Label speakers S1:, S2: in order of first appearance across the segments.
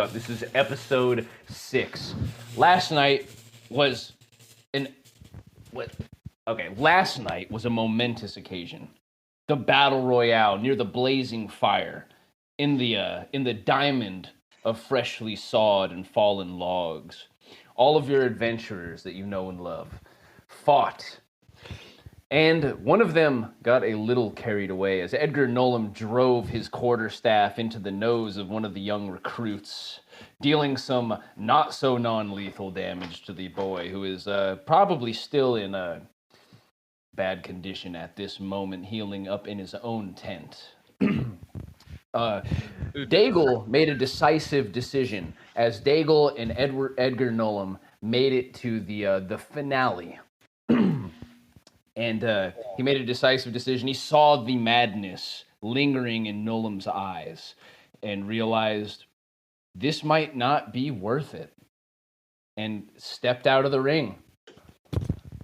S1: up. This is episode 6. Last night was Last night was a momentous occasion. The battle royale near the blazing fire, in the diamond of freshly sawed and fallen logs. All of your adventurers that you know and love fought. And one of them got a little carried away as Edgar Nolan drove his quarterstaff into the nose of one of the young recruits, dealing some not-so-non-lethal damage to the boy, who is probably still in bad condition at this moment, healing up in his own tent. Dagel made a decisive decision as Dagel and Edgar Nolan made it to the finale. And he made a decisive decision. He saw the madness lingering in Nolan's eyes and realized this might not be worth it, and stepped out of the ring.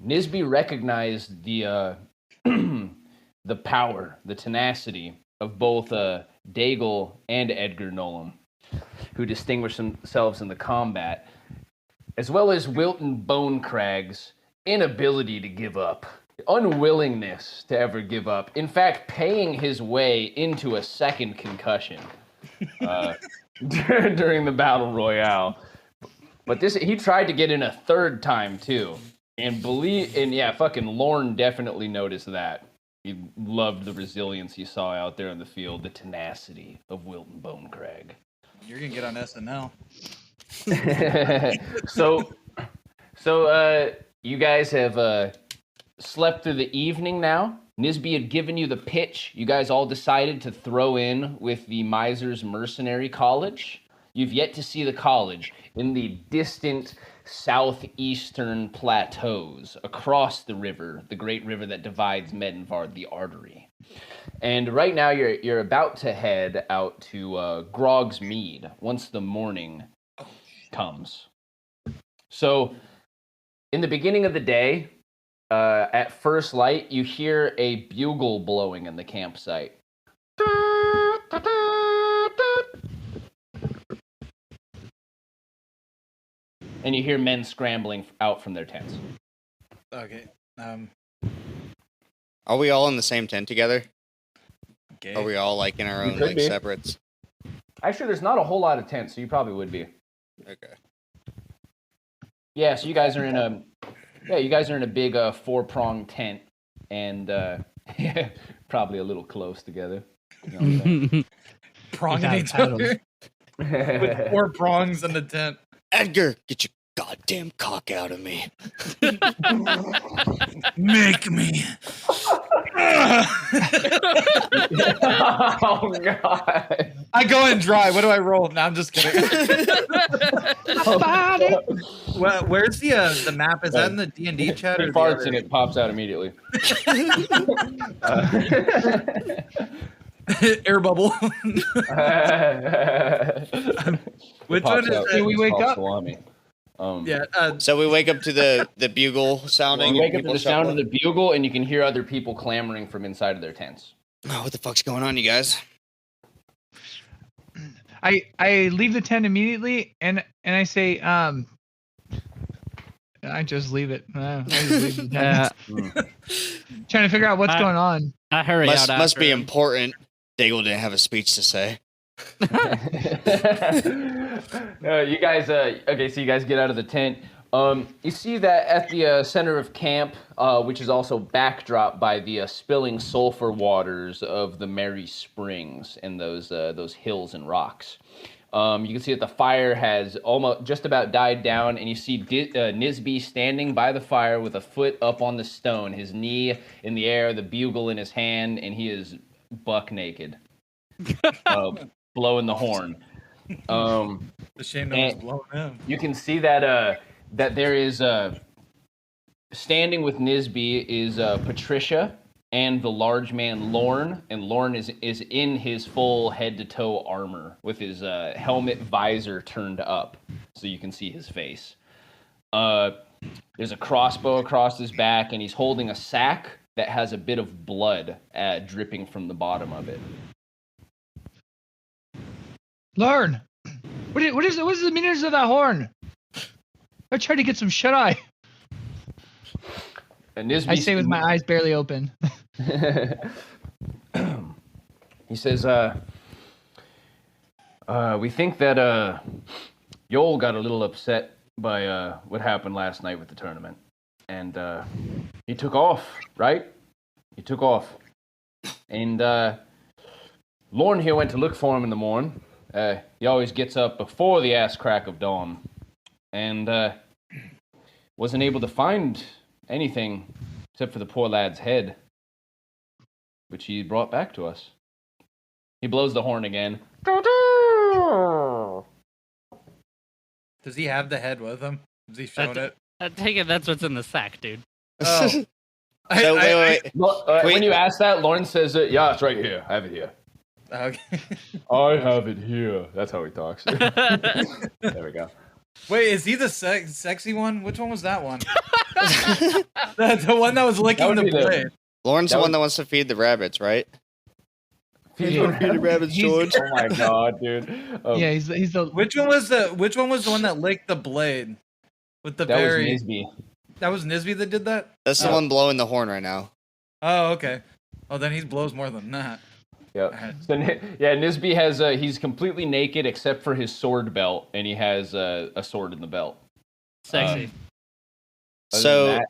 S1: Nisby recognized the the power, the tenacity of both Dagel and Edgar Nolan, who distinguished themselves in the combat, as well as Wilton Bonecrag's inability to give up. Unwillingness to ever give up. In fact, paying his way into a second concussion during the battle royale. But he tried to get in a third time too, and fucking Lorne definitely noticed that. He loved the resilience he saw out there in the field, the tenacity of Wilton Bonecrag.
S2: You're gonna get on SNL.
S1: So you guys have slept through the evening now. Nisby had given you the pitch. You guys all decided to throw in with the Miser's Mercenary College. You've yet to see the college in the distant southeastern plateaus across the river, the great river that divides Medenvard, the artery. And right now you're about to head out to Grog's Mead once the morning comes. So in the beginning of the day, at first light, you hear a bugle blowing in the campsite. And you hear men scrambling out from their tents.
S2: Okay.
S3: Are we all in the same tent together?
S2: Okay.
S3: Are we all like in our own like separates?
S1: Actually, there's not a whole lot of tents, so you probably would be.
S3: Okay.
S1: Yeah, so you guys are in a big 4-pronged tent, and probably a little close together. You know what I'm saying?
S2: Pronging each other with 4 prongs in the tent.
S3: Edgar, get your goddamn cock out of me.
S2: Make me.
S1: Oh God!
S2: I go in dry. What do I roll? No, I'm just kidding. Well, where's the map? Is that in the D&D chat?
S1: He farts and it pops out immediately.
S2: Air bubble. Which one is
S1: out.
S2: it? We wake up.
S1: Salami.
S3: So we wake up to the bugle sounding.
S1: You wake up to the sound of the bugle, and you can hear other people clamoring from inside of their tents.
S3: Oh, what the fuck's going on, you guys?
S4: I leave the tent immediately, and I say, I just leave it. I just leave the tent. Trying to figure out what's going on.
S5: I hurry out.
S3: Must be important. Dagel didn't have a speech to say.
S1: You guys, okay, so you guys get out of the tent. You see that at the center of camp, which is also backdrop by the spilling sulfur waters of the Merry Springs and those hills and rocks. You can see that the fire has almost just about died down, and you see Nisby standing by the fire with a foot up on the stone, his knee in the air, the bugle in his hand, and he is buck naked, blowing the horn.
S2: The shame no one's blowing him.
S1: You can see that that there is standing with Nisby is Patricia and the large man Lorne, and Lorne is in his full head to toe armor with his helmet visor turned up, so you can see his face. There's a crossbow across his back, and he's holding a sack that has a bit of blood dripping from the bottom of it.
S4: Lorne, What is the meanings of that horn? I tried to get some shut eye.
S1: And Nisby,
S4: I say with my eyes barely open.
S1: He says, we think that Yoel got a little upset by what happened last night with the tournament. And he took off, right? He took off. And Lorne here went to look for him in the morning. He always gets up before the ass crack of dawn. And wasn't able to find anything except for the poor lad's head, which he brought back to us. He blows the horn again.
S2: Does he have the head with him? Has he shown it?
S5: I take it that's what's in the sack, dude.
S2: Oh.
S3: So wait.
S1: When you ask that, Lauren says, yeah, it's right here. I have it here.
S2: Okay.
S1: I have it here. That's how he talks. There we go.
S2: Wait, is he the sexy one? Which one was that one? the one that was licking the blade.
S3: Lauren's the one that wants to feed the rabbits, right?
S1: Feed the rabbits, George. Oh my god, dude.
S4: Yeah, he's the.
S2: Which one was the one that licked the blade? With the
S1: that
S2: very.
S1: was Nisby.
S2: That was Nisby that did that?
S3: That's the one blowing the horn right now.
S2: Oh, okay. Oh, then he blows more than that.
S1: Yep. So, yeah, Nisby has he's completely naked except for his sword belt, and he has a sword in the belt.
S5: Sexy.
S3: So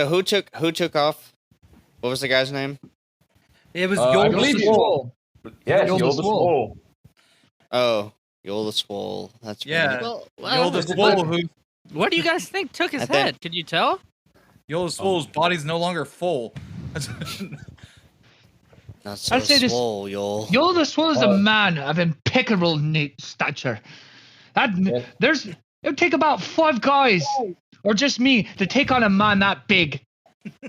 S3: who took off? What was the guy's name?
S2: It was
S1: I believe
S2: Yoel.
S1: Swole. Yeah, Yoel the Swole.
S3: Oh, Yoel the Swole. That's
S2: yeah.
S5: Well,
S2: Yoel the Swole. Who?
S5: What do you guys think took his head? Could you tell?
S2: Yoel the Swole's body's no longer full.
S3: Not so
S4: I'd say this.
S3: swole, Yoel.
S4: Yoel the Swole is a man of impeccable stature. It would take about 5 guys, or just me, to take on a man that big.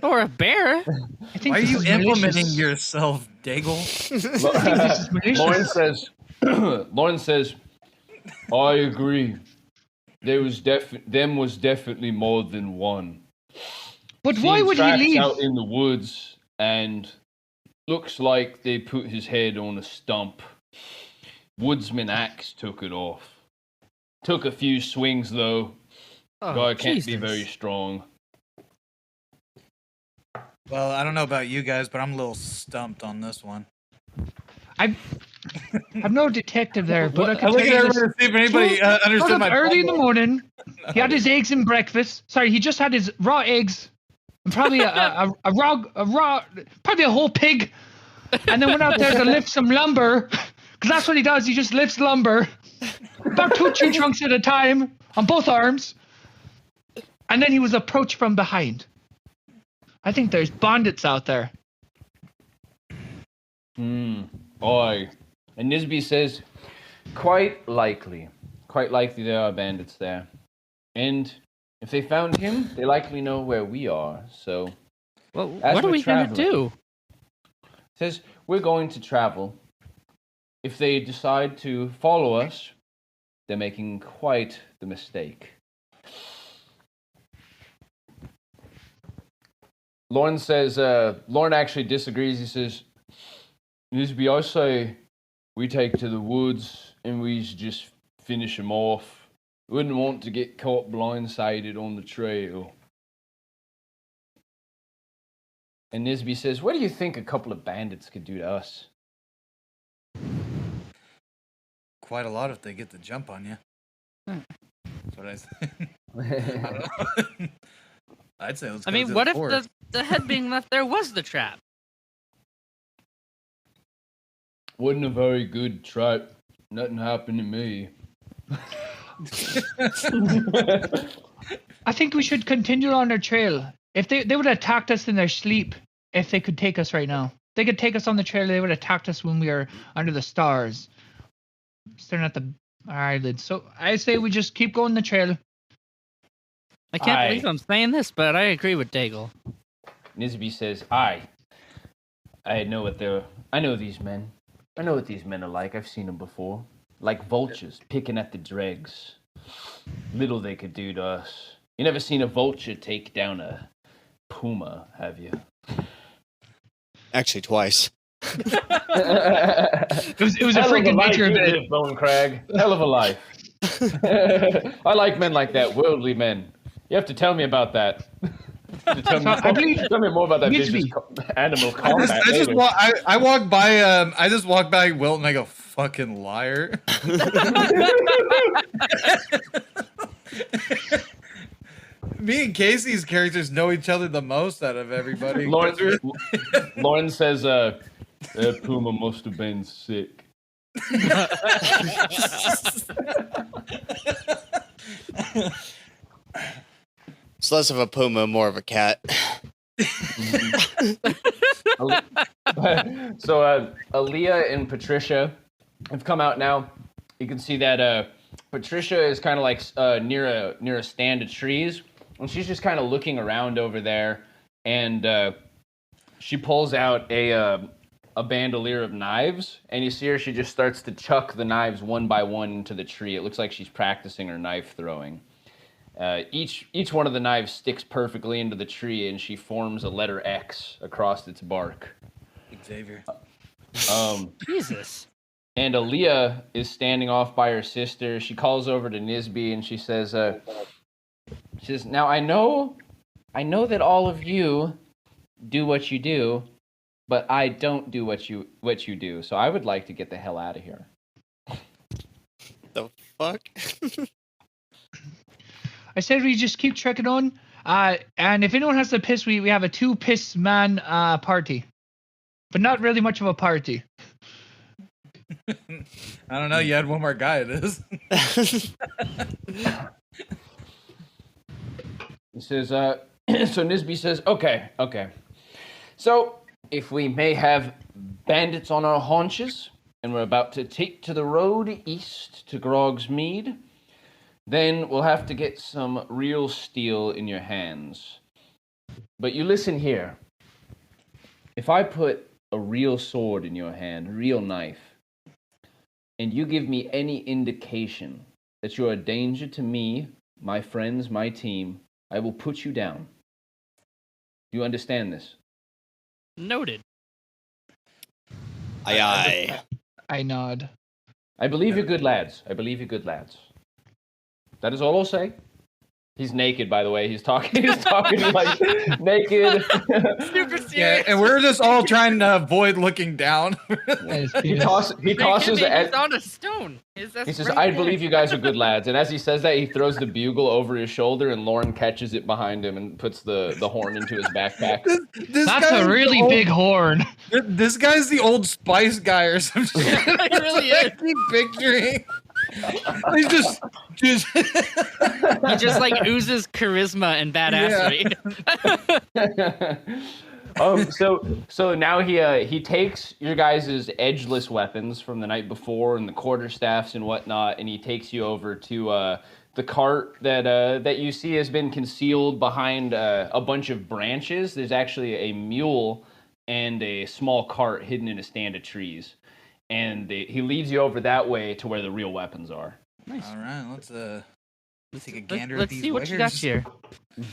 S5: Or a bear?
S4: I think
S2: Why are
S4: this
S2: you
S4: is
S2: implementing
S4: malicious.
S2: yourself, Dagel?
S4: I think this is malicious.
S1: Lauren says, I agree. Them was definitely more than one.
S4: But why would he
S1: Tracks
S4: leave?
S1: out in the woods, and looks like they put his head on a stump. Woodsman axe took it off. Took a few swings though. Guy can't be very strong.
S2: Well, I don't know about you guys, but I'm a little stumped on this one.
S4: I'm no detective there, but I can
S2: I'm
S4: tell
S2: looking
S4: you
S2: at
S4: this.
S2: everybody to see if anybody
S4: Got
S2: understood
S4: up
S2: my
S4: early in the
S2: problem.
S4: morning. He had his eggs and breakfast. Sorry, he just had his raw eggs and probably probably a whole pig, and then went out there to lift some lumber, because that's what he does. He just lifts lumber, about 2 tree trunks at a time on both arms, and then he was approached from behind. I think there's bandits out there.
S1: Oi. And Nisby says, quite likely there are bandits there. And if they found him, they likely know where we are, so...
S5: Well, what are we going to do?
S1: Says, we're going to travel. If they decide to follow us, they're making quite the mistake. Lauren says, Lauren actually disagrees. He says, Nisby, I say we take to the woods and we just finish them off. Wouldn't want to get caught blindsided on the trail. And Nisby says, what do you think a couple of bandits could do to us?
S2: Quite a lot if they get the jump on you. That's what I say. I'd say let's go to
S5: what
S2: the
S5: if
S2: forest.
S5: the head being left there was the trap?
S1: Wasn't a very good trap. Nothing happened to me.
S4: I think we should continue on our trail. If they would have attacked us in their sleep, if they could take us right now. They could take us on the trail, they would have attacked us when we were under the stars, staring at the island. So I say we just keep going the trail.
S5: I can't believe I'm saying this, but I agree with Dagel.
S1: Nisby says, I know these men. I know what these men are like. I've seen them before. Like vultures picking at the dregs. Little they could do to us. You never seen a vulture take down a puma, have you?
S3: Actually, twice.
S4: It was a freaking nature of it.
S1: Bone Crag. Hell of a life. I like men like that, worldly men. You have to tell me about that. Tell me more about that vicious animal combat.
S2: I walk by. I just walk by Wilton. I go, fucking liar. Me and Casey's characters know each other the most out of everybody.
S1: Lauren says, Puma must have been sick.
S3: It's less of a puma, more of a cat.
S1: So Aaliyah and Patricia have come out now. You can see that Patricia is kind of like near a stand of trees, and she's just kind of looking around over there, and she pulls out a bandolier of knives, and you see her. She just starts to chuck the knives one by one into the tree. It looks like she's practicing her knife throwing. Each one of the knives sticks perfectly into the tree, and she forms a letter X across its bark.
S2: Xavier.
S5: Jesus.
S1: And Aaliyah is standing off by her sister. She calls over to Nisby, and she says, "Now I know that all of you do what you do, but I don't do what you do. So I would like to get the hell out of here."
S3: The fuck?
S4: I said we just keep trekking on. And if anyone has to piss, we have a 2-piss man party. But not really much of a party.
S2: I don't know. You had one more guy. It is.
S1: He says, so Nisby says, okay. So if we may have bandits on our haunches, and we're about to take to the road east to Grog's Mead, then we'll have to get some real steel in your hands. But you listen here. If I put a real sword in your hand, a real knife, and you give me any indication that you're a danger to me, my friends, my team, I will put you down. Do you understand this?
S5: Noted.
S3: Aye.
S4: I nod.
S1: I believe you're good lads. That is all I'll say. He's naked, by the way. He's talking like naked.
S5: Super serious.
S2: Yeah, and we're just all trying to avoid looking down.
S1: He tosses
S5: He's on a stone.
S1: He says, "I believe you guys are good lads." And as he says that, he throws the bugle over his shoulder, and Lauren catches it behind him and puts the horn into his backpack.
S4: That's a really big horn.
S2: This guy's the Old Spice guy or some shit.
S5: He really is.
S2: I keep picturing. He just
S5: he just like oozes charisma and badassery.
S1: So now he takes your guys' edgeless weapons from the night before and the quarterstaffs and whatnot, and he takes you over to the cart that you see has been concealed behind a bunch of branches. There's actually a mule and a small cart hidden in a stand of trees. And he leads you over that way to where the real weapons are.
S2: Nice. All right, let's take a gander at these.
S5: Let's see what you got here.
S1: And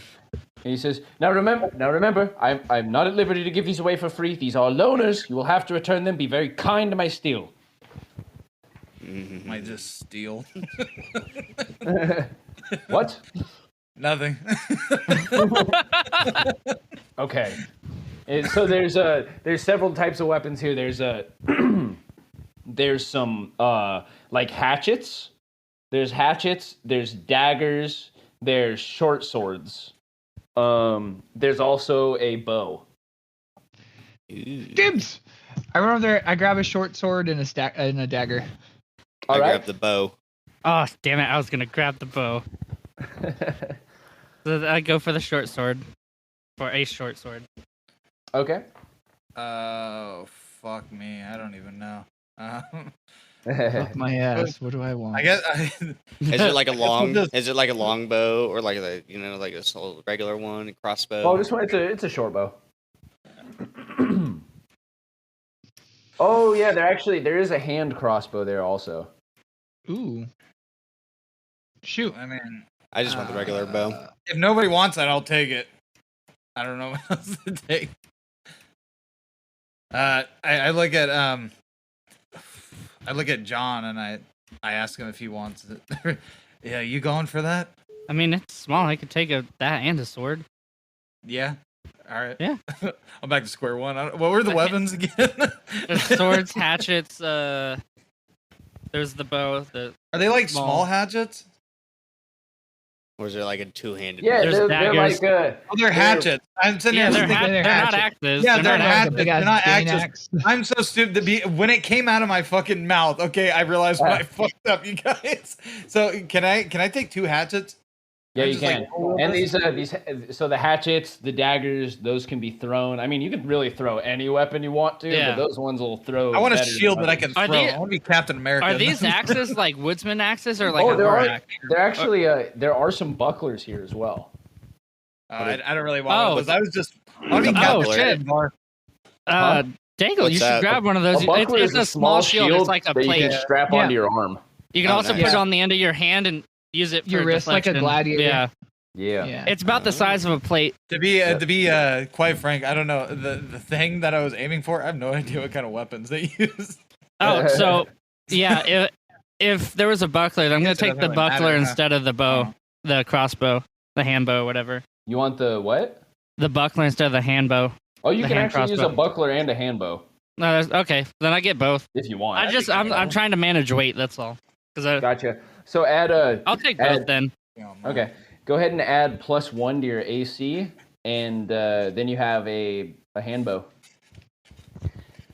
S1: he says, "Now remember, I'm not at liberty to give these away for free. These are loaners. You will have to return them. Be very kind to my steel."
S2: Might just steal.
S1: What?
S2: Nothing.
S1: Okay. And so there's several types of weapons here. There's some like hatchets. There's daggers. There's short swords. There's also a bow.
S4: Dibs! I run over there. I grab a short sword and a dagger.
S3: I grab the bow.
S5: Oh, damn it. I was going to grab the bow. So I go for the short sword. For a short sword.
S1: Okay.
S2: Oh, fuck me. I don't even know.
S4: Fuck my ass. What do I want?
S2: I guess.
S3: Is it like a long? Is it like a long bow or like a like a regular one, a crossbow?
S1: Oh, this one it's a short bow. Oh yeah, there is a hand crossbow there also.
S4: Ooh. Shoot.
S2: I mean,
S3: I just want the regular bow.
S2: If nobody wants it, I'll take it. I don't know what else to take. I look at John and I ask him if he wants it. Yeah, you going for that?
S5: I mean, it's small. I could take that and a sword.
S2: Yeah. All right.
S5: Yeah.
S2: I'm back to square one. What were the weapons again?
S5: There's swords, hatchets. There's the bow.
S2: Are they like small hatchets?
S3: Or is there like a two-handed?
S1: Yeah,
S5: There's
S1: they're like
S2: Oh, they're hatchets. I'm sitting
S5: Yeah,
S2: there
S5: they're
S2: thinking
S5: not axes.
S2: Yeah, they're
S4: not
S2: hatchets.
S4: big
S2: They're
S4: ass
S2: not
S4: Dane
S2: axes.
S4: axe.
S2: I'm so stupid to be. When it came out of my fucking mouth, okay, I realized what I fucked up, you guys. So can I take 2 hatchets?
S1: Yeah,
S2: I'm
S1: you
S2: just like,
S1: can.
S2: oh,
S1: And these so the hatchets, the daggers, those can be thrown. I mean, you can really throw any weapon you want to,
S5: Yeah.
S1: but those ones will throw.
S2: I want a
S1: better
S2: shield
S1: than
S2: that I can
S1: others.
S2: throw.
S5: Are they-
S2: I want to be Captain America.
S5: Are these axes like woodsman axes or like
S1: Oh,
S5: a
S1: there
S5: war
S1: are.
S5: axe?
S1: There actually there are some bucklers here as well.
S2: I don't really want one
S5: Oh.
S2: of those. I was just. I want to be
S5: Oh,
S2: Captain
S5: shit.
S2: America.
S5: Dagel,
S3: What's
S5: you should
S3: that?
S5: grab one of
S1: A
S5: those.
S1: buckler
S5: It's
S1: is
S5: a small shield. It's like a
S1: that you
S5: plate.
S1: can strap
S4: Yeah.
S1: onto your arm.
S5: You can
S3: Oh,
S5: also
S3: nice.
S5: put it on the end of your hand and use it for
S4: Your wrist like a
S5: deflection.
S4: gladiator.
S5: Yeah,
S1: Yeah.
S5: it's about the size of a plate.
S2: To be quite frank, I don't know the thing that I was aiming for. I have no idea what kind of weapons they use.
S5: Oh, so yeah, if there was a buckler, then I'm gonna
S2: Guess it
S5: take the
S2: doesn't really
S5: buckler
S2: matter, huh?
S5: instead of the bow,
S2: Oh.
S5: the crossbow, the hand bow, whatever.
S1: You want the what?
S5: The buckler instead of the hand bow.
S1: Oh, you
S5: The
S1: can
S5: hand
S1: actually use a
S5: crossbow.
S1: buckler and a hand bow
S5: No, okay, then I get both.
S1: if you want.
S5: I'm trying to manage weight. That's all. Because
S1: Gotcha. So add a.
S5: I'll take both
S1: add-
S5: then.
S1: Okay. Go ahead and add +1 to your AC, and then you have a hand bow.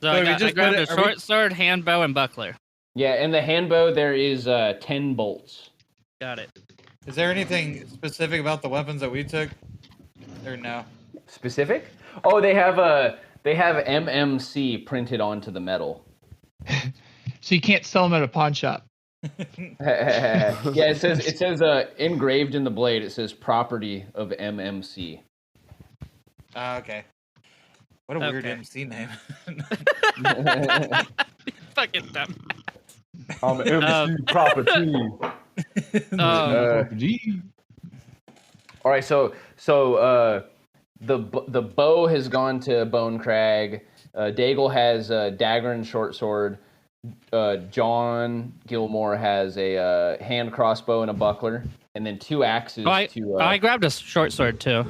S5: So
S2: we
S5: I
S2: just
S5: grabbed
S2: put
S5: a
S2: it- are
S5: short sword, hand bow, and buckler.
S1: Yeah, and the hand bow there is 10 bolts.
S5: Got it.
S2: Is there anything specific about the weapons that we took? Or no?
S1: Specific? Oh, they have MMC printed onto the metal.
S4: So you can't sell them at a pawn shop.
S1: Yeah, it says engraved in the blade. It says property of MMC.
S2: Okay. What a weird
S5: Okay.
S2: MC name.
S5: Fucking dumb.
S1: MC property. All right, so the bow has gone to Bone Crag. Dagel has a dagger and short sword. John Gilmore has a hand crossbow and a buckler, and then 2 axes.
S5: I grabbed a short sword too.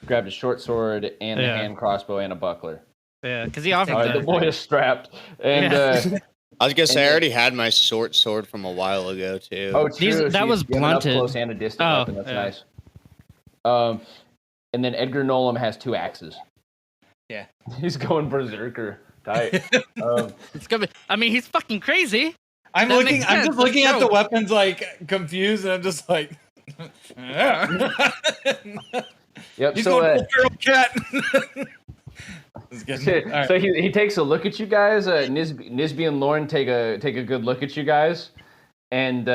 S1: Grabbed a short sword and a
S5: Yeah.
S1: hand crossbow and a buckler.
S5: Yeah, because he offered
S1: All right, the
S5: that.
S1: boy is strapped. And
S5: Yeah.
S3: I was gonna say
S1: And
S3: I already had my short sword from a while ago too.
S1: oh, true.
S5: These-
S1: so
S5: that
S1: you-
S5: was
S1: you have an up
S5: blunted.
S1: close and a distant
S5: Oh,
S1: weapon. That's
S5: yeah.
S1: nice. And then Edgar Nolan has 2 axes.
S2: Yeah.
S1: He's going berserker. Tight.
S5: It's gonna be, I mean, he's fucking crazy.
S2: I'm
S5: That
S2: looking.
S5: makes
S2: I'm
S5: sense.
S2: just looking
S5: Let's
S2: at the
S5: go.
S2: weapons like confused, and I'm just like, yeah.
S1: Yep.
S2: He's
S1: So,
S2: going full feral cat. This is good. All right.
S1: so he takes a look at you guys. Nisby and Lauren take a good look at you guys, and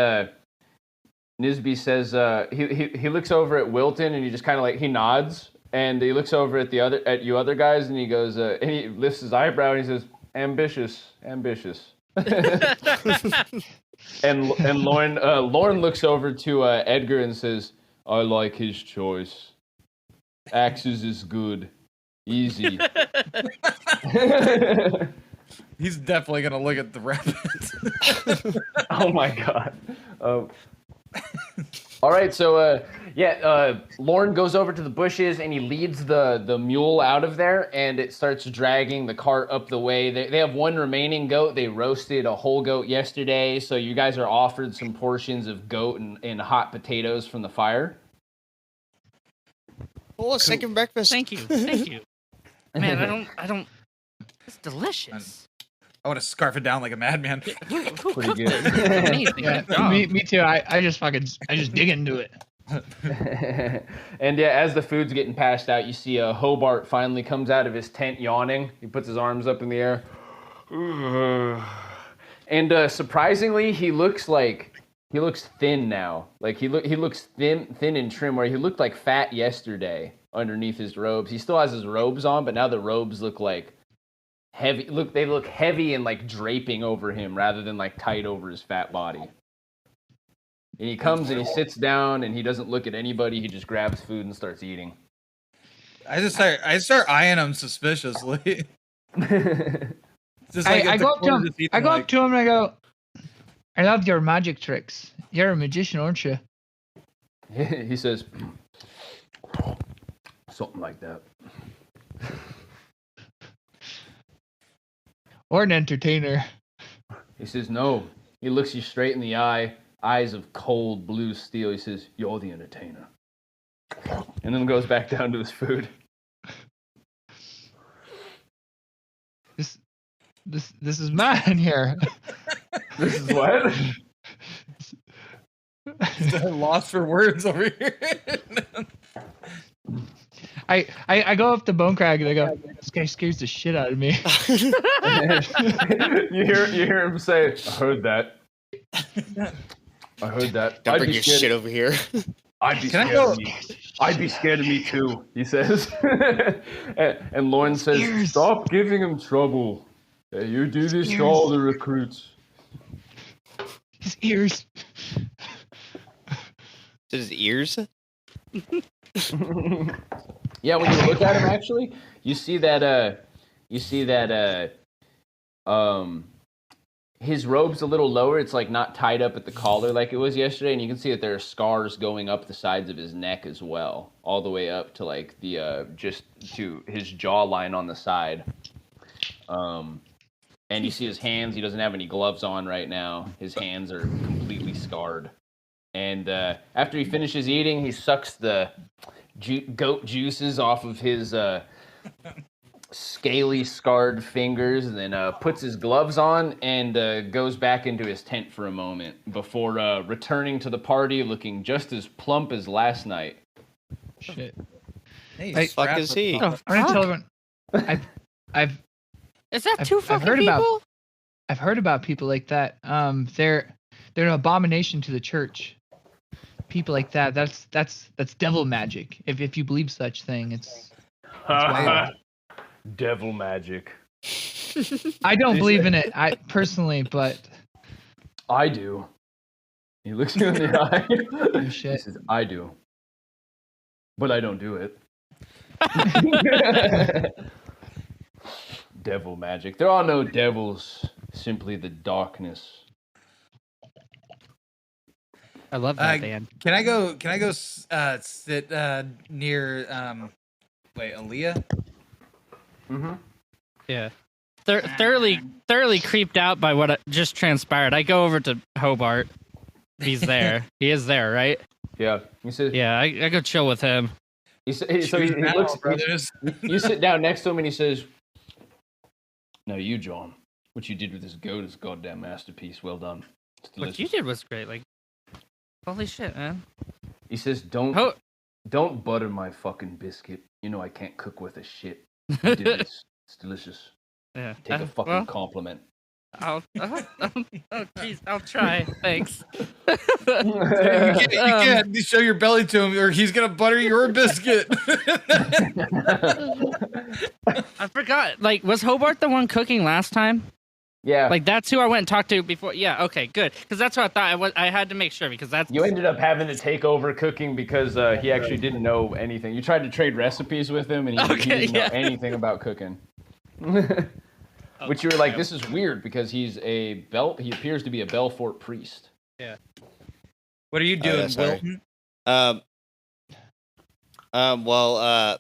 S1: Nisby says he looks over at Wilton and he just kind of like he nods, and he looks over at you other guys and he goes and he lifts his eyebrow and he says ambitious. and Lauren looks over to Edgar and says, I like his choice. Axes is good. Easy.
S2: He's definitely gonna look at the rabbits.
S1: Oh my god. All right, so Lauren goes over to the bushes and he leads the mule out of there, and it starts dragging the cart up the way. They have 1 remaining goat. They roasted a whole goat yesterday, so you guys are offered some portions of goat and hot potatoes from the fire.
S3: Oh, second breakfast.
S5: Thank you. Man, I don't. It's delicious.
S2: I want to scarf it down like a madman.
S5: Who
S1: Pretty
S5: cooked
S1: good.
S5: this? Amazing.
S4: Yeah,
S5: Good job.
S4: me too. I just dig into it.
S1: And yeah, as the food's getting passed out, you see Hobart finally comes out of his tent yawning. He puts his arms up in the air. And surprisingly, he looks thin now. Like he looks thin and trim, where he looked like fat yesterday underneath his robes. He still has his robes on, but now the robes look like heavy. They look heavy and like draping over him rather than like tight over his fat body. And he comes and he sits down and he doesn't look at anybody. He just grabs food and starts eating.
S2: I start eyeing him suspiciously. Just
S4: I
S2: at the
S4: go up to
S2: corner,
S4: him.
S2: just eating,
S4: I go
S2: like,
S4: up to him and I go, I love your magic tricks. You're a magician, aren't you?
S1: He says, something like that.
S4: Or an entertainer.
S1: He says, no. He looks you straight in the eye, eyes of cold blue steel. He says, you're the entertainer. And then goes back down to his food.
S4: This is mine here.
S1: This is what?
S2: Lost for words over here.
S4: I go up to Bone Crag and I go, this guy scares the shit out of me.
S1: you hear him say, I heard that. I heard that.
S3: Don't bring your shit over here.
S1: I'd be scared of me. I'd be scared of me too, he says. and Lauren says, stop giving him trouble. You do this to all the recruits.
S4: His ears.
S3: His ears?
S1: Yeah, when you look at him, actually, you see that his robe's a little lower. It's like not tied up at the collar like it was yesterday, and you can see that there are scars going up the sides of his neck as well, all the way up to like the just to his jawline on the side. And you see his hands. He doesn't have any gloves on right now. His hands are completely scarred. And after he finishes eating, he sucks the goat juices off of his scaly, scarred fingers, and then puts his gloves on and goes back into his tent for a moment before returning to the party looking just as plump as last night.
S4: Shit.
S2: Hey,
S3: the fuck is he?
S4: I'm gonna tell everyone.
S5: Is that two fucking people?
S4: I've heard about people like that. They're an abomination to the church. People like that. That's devil magic. If you believe such thing, it's wild.
S1: Devil magic.
S4: I don't believe in it. I personally, but
S1: I do. He looks you in the eye.
S4: oh, shit.
S1: He says, I do. But I don't do it. Devil magic. There are no devils, simply the darkness.
S5: I love that band.
S2: Can I go sit near Aaliyah?
S1: Mm-hmm.
S5: Yeah. Thoroughly creeped out by what just transpired. I go over to Hobart. He's there. He is there, right?
S1: Yeah. He says,
S5: Yeah, I go chill with him.
S1: he looks,
S2: brothers.
S1: you sit down next to him and he says, no, you, John. What you did with this goat is a goddamn masterpiece. Well done. It's delicious.
S5: What you did was great. Like, holy shit, man.
S1: He says, don't butter my fucking biscuit. You know I can't cook with a shit. You did this. It's delicious.
S5: Yeah.
S1: Take a fucking compliment.
S5: Oh, jeez, I'll try. Thanks.
S2: You can't show your belly to him, or he's gonna butter your biscuit.
S5: I forgot. Like, was Hobart the one cooking last time?
S1: Yeah.
S5: Like, that's who I went and talked to before. Yeah. Okay. Good. Because that's what I thought. I had to make sure because that's.
S1: You ended up having to take over cooking because he actually didn't know anything. You tried to trade recipes with him, and he didn't know anything about cooking. Which you were like, this is weird because he appears to be a Belfort priest.
S5: Yeah.
S2: What are you doing, Wilton?
S3: Well,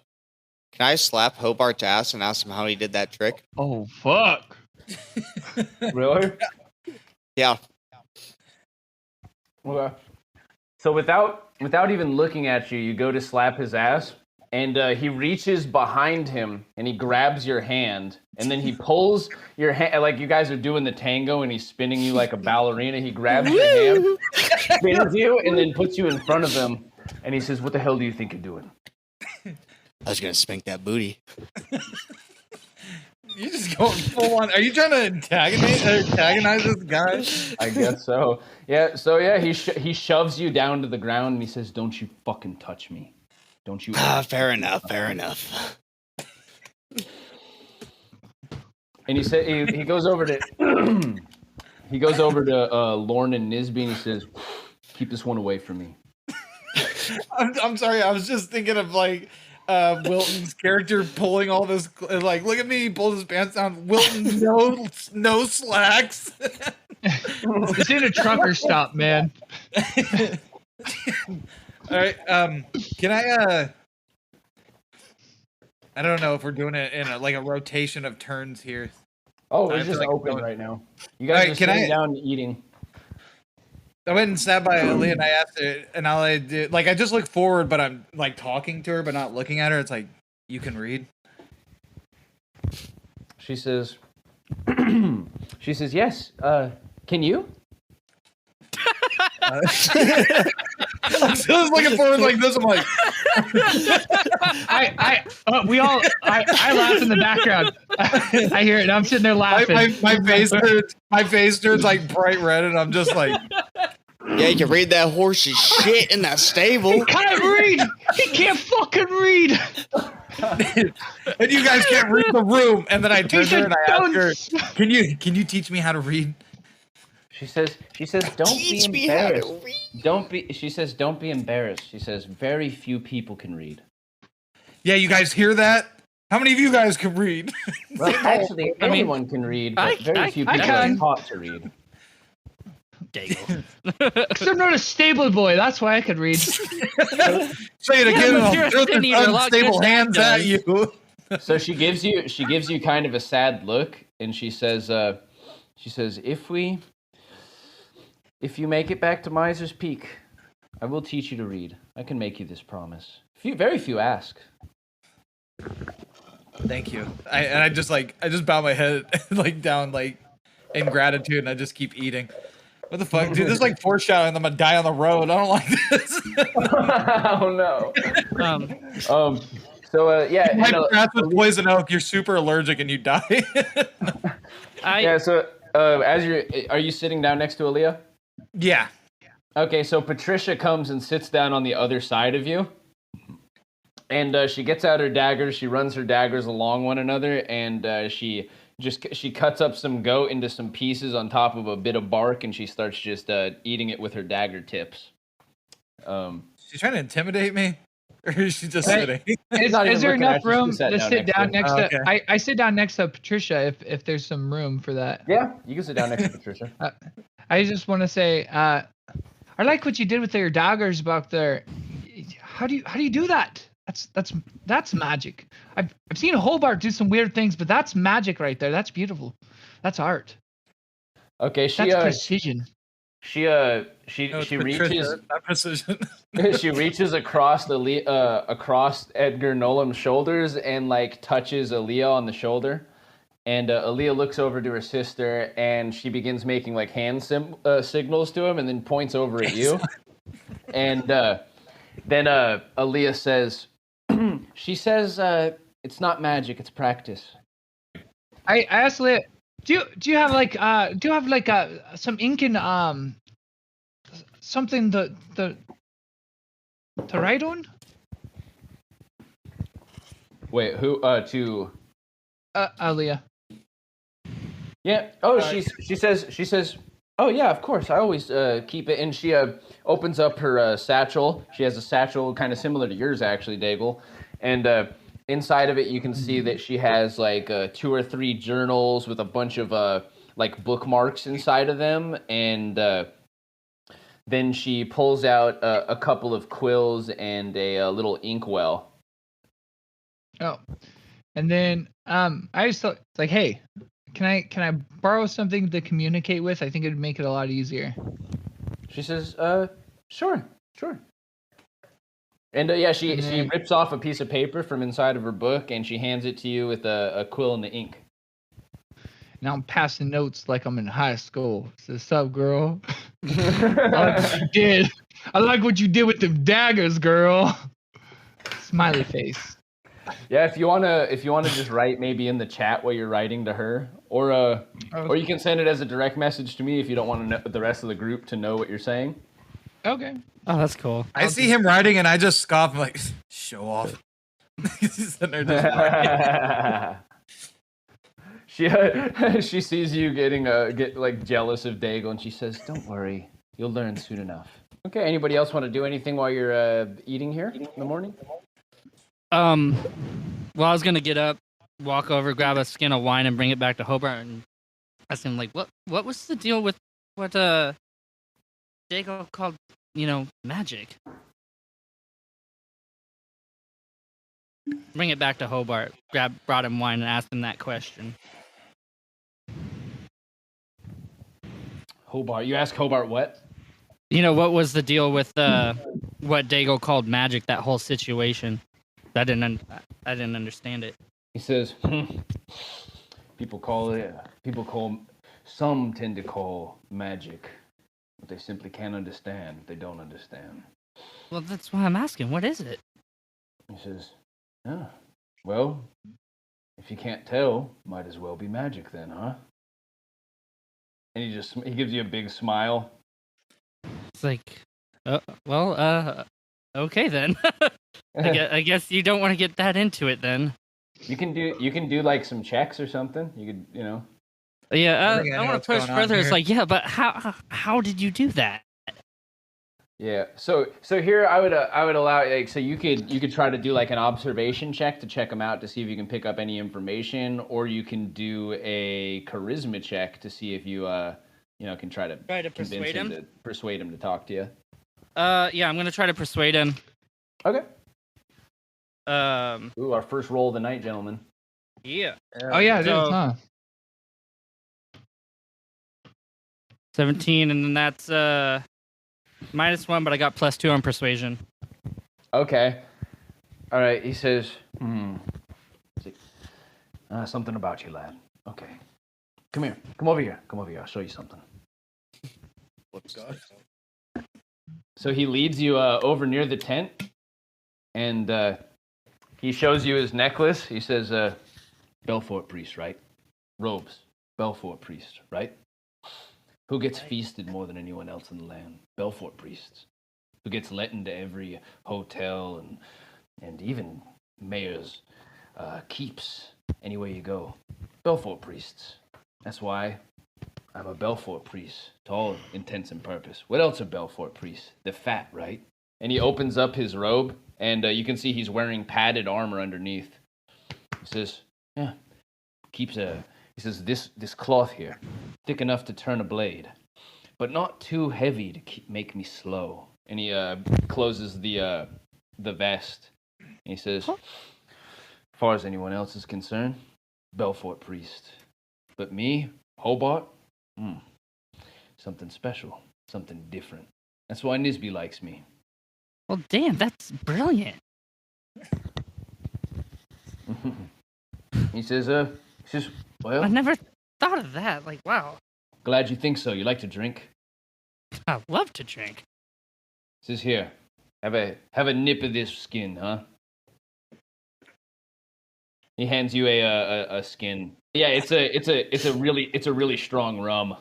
S3: can I slap Hobart's ass and ask him how he did that trick?
S4: Oh fuck!
S1: Really?
S3: Yeah.
S1: Okay. So without even looking at you, you go to slap his ass, and he reaches behind him and he grabs your hand, and then he pulls your hand like you guys are doing the tango, and he's spinning you like a ballerina. He grabs your hand, spins you, and then puts you in front of him, and he says, "What the hell do you think you're doing?"
S3: I was gonna spank that booty.
S2: You just going full on. Are you trying to antagonize this guy?
S1: I guess so. Yeah. So yeah, he shoves you down to the ground and he says, "Don't you fucking touch me. Don't you?"
S3: Fair enough. Fair enough.
S1: And he said he goes over to Lorne and Nisby and he says, "Keep this one away from me."
S2: I'm sorry. I was just thinking of like Wilton's character pulling all this. Like, look at me. He pulls his pants down. Wilton, no slacks.
S4: It's in a trucker stop, man.
S2: All right. Can I? I don't know if we're doing it in a rotation of turns here.
S1: Oh, it's just open right now. You guys are sitting down eating.
S2: I went and sat by Aaliyah and I asked her, and all I did, I just look forward, but I'm like talking to her, but not looking at her. It's like, you can read.
S1: She says, yes. Can you?
S2: I'm just looking forward like this. I'm like,
S4: I laugh in the background. I hear it. And I'm sitting there laughing.
S2: My face turns like bright red, and I'm just like,
S3: yeah, you can read that horse's shit in that stable.
S4: He can't read. He can't fucking read.
S2: And you guys can't read the room. And then I turn to her and I ask her, can you teach me how to read?
S1: She says, don't be embarrassed. She says, don't be embarrassed. She says, very few people can read.
S2: Yeah, you guys hear that? How many of you guys can read?
S1: Well, actually, anyone can read, but very few people are taught to read.
S5: Dagel.
S4: Because I'm not a stable boy. That's why I could read.
S2: Say it again. I'll throw the unstable hands at you.
S1: So she gives you kind of a sad look, and she says, if you make it back to Miser's Peak, I will teach you to read. I can make you this promise. Very few ask.
S2: Thank you. I just bow my head down in gratitude, and I just keep eating. What the fuck, dude? This is like foreshadowing. I'm gonna die on the road. I don't like this.
S1: Oh no. So yeah.
S2: My grass with poison oak. You're super allergic and you die.
S1: Yeah. So are you sitting down next to Aaliyah?
S2: Yeah.
S1: Okay. So Patricia comes and sits down on the other side of you, and she gets out her daggers. She runs her daggers along one another, and she cuts up some goat into some pieces on top of a bit of bark, and she starts just eating it with her dagger tips.
S2: She's trying to intimidate me, or is she just sitting?
S4: Is there enough room to sit down next to? Okay. I sit down next to Patricia if there's some room for that.
S1: Yeah, you can sit down next to Patricia.
S4: I just want to say, I like what you did with your daggers back there. How do you do that? That's magic. I've seen Hobart do some weird things, but that's magic right there. That's beautiful. That's art.
S1: Okay,
S4: that's precision.
S1: She reaches
S2: precision.
S1: She reaches across Edgar Nolan's shoulders and touches Aaliyah on the shoulder, and Aaliyah looks over to her sister and she begins making hand signals to him and then points over at you, and then Aaliyah says. She says, "It's not magic; it's practice."
S4: I asked Leah, "Do you have some ink and something to write on?"
S1: Wait, who? To
S4: Aaliyah.
S1: Yeah. Oh, she says. Oh yeah, of course. I always keep it. And she opens up her satchel. She has a satchel kind of similar to yours, actually, Dagel. And inside of it, you can see that she has 2 or 3 journals with a bunch of bookmarks inside of them. And then she pulls out a couple of quills and a little inkwell.
S4: Oh, and then I just thought hey. Can I borrow something to communicate with? I think it would make it a lot easier.
S1: She says, sure. And she rips off a piece of paper from inside of her book and she hands it to you with a quill and the ink.
S4: Now I'm passing notes like I'm in high school. Says, "Sup, girl? I like what you did. I like what you did with them daggers, girl." Smiley face.
S1: Yeah, if you wanna just write maybe in the chat while you're writing to her, or you can send it as a direct message to me if you don't want the rest of the group to know what you're saying.
S4: Okay.
S5: Oh, that's cool.
S2: I see him writing and I just scoff. I'm like, show off. He's sitting there just
S1: she sees you get jealous of Dagel, and she says, "Don't worry, you'll learn soon enough." Okay. Anybody else want to do anything while you're eating here in the morning?
S5: Well, I was gonna get up, walk over, grab a skin of wine, and bring it back to Hobart, and ask him what was the deal with what Dagel called, magic. Bring it back to Hobart. Brought him wine and asked him that question.
S1: Hobart. You ask Hobart what?
S5: What was the deal with what Dagel called magic? That whole situation. I didn't understand it.
S1: He says, some tend to call magic what they simply can't understand. They don't understand.
S5: Well, that's why I'm asking. What is it?
S1: He says, yeah, well, if you can't tell, might as well be magic then, huh? And he gives you a big smile.
S5: It's like, okay then. I guess you don't want to get that into it then.
S1: You can do like some checks or something. You could,
S5: Yeah, I want to push further. It's like, yeah, but how did you do that?
S1: Yeah. So here I would allow, like, so you could try to do like an observation check to check them out to see if you can pick up any information, or you can do a charisma check to see if you can try to
S5: persuade him
S1: to talk to you.
S5: Yeah, I'm gonna try to persuade him.
S1: Okay.
S5: Ooh,
S1: our first roll of the night, gentlemen.
S5: Yeah.
S4: Oh yeah, it is, huh?
S5: 17, and then that's -1, but I got +2 on persuasion.
S1: Okay. All right. He says, something about you, lad. Okay. Come here. Come over here. I'll show you something.
S3: Whoops. God.
S1: So he leads you over near the tent, and he shows you his necklace. He says, Belfort priest, right? Robes. Belfort priest, right? Who gets feasted more than anyone else in the land? Belfort priests. Who gets let into every hotel and even mayor's keeps anywhere you go? Belfort priests. That's why I'm a Belfort priest to all intents and purpose. What else are Belfort priests? They're fat, right? And he opens up his robe, and you can see he's wearing padded armor underneath. He says, yeah, he says, this cloth here, thick enough to turn a blade, but not too heavy to make me slow. And he closes the vest, and he says, as far as anyone else is concerned, Belfort priest. But me, Hobart, something special, something different. That's why Nisby likes me.
S5: Well, damn, that's brilliant.
S1: He says, well,
S5: I never thought of that. Like, wow.
S1: Glad you think so. You like to drink?
S5: I love to drink.
S1: He says, here, have a nip of this skin, huh? He hands you a skin. Yeah, it's a really strong rum.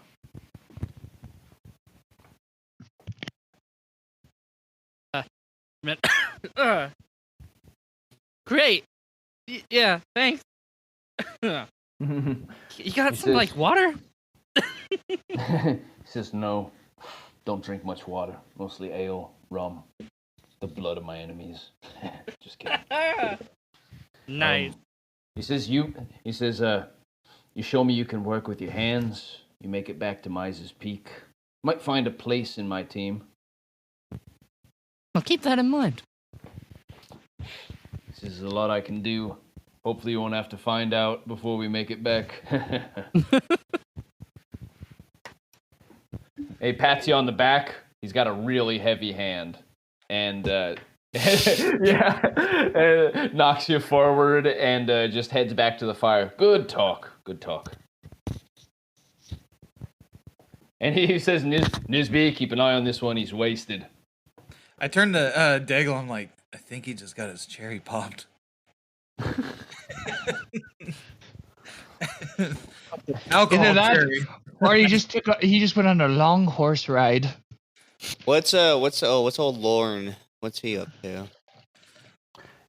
S5: Great. Yeah, thanks. You got some like water?
S1: He says, no, don't drink much water. Mostly ale, rum, the blood of my enemies. Just kidding.
S5: Nice.
S1: He says, you show me you can work with your hands. You make it back to Mises Peak. Might find a place in my team.
S5: I'll keep that in mind.
S1: This is a lot I can do. Hopefully you won't have to find out before we make it back. He pats you on the back. He's got a really heavy hand. And, knocks you forward and just heads back to the fire. Good talk. And he says, Nisby, keep an eye on this one. He's wasted.
S2: I turned to Dagel. I'm like, I think he just got his cherry popped. Alcohol cherry.
S4: Or he just went on a long horse ride.
S3: What's old Lorne? What's he up to?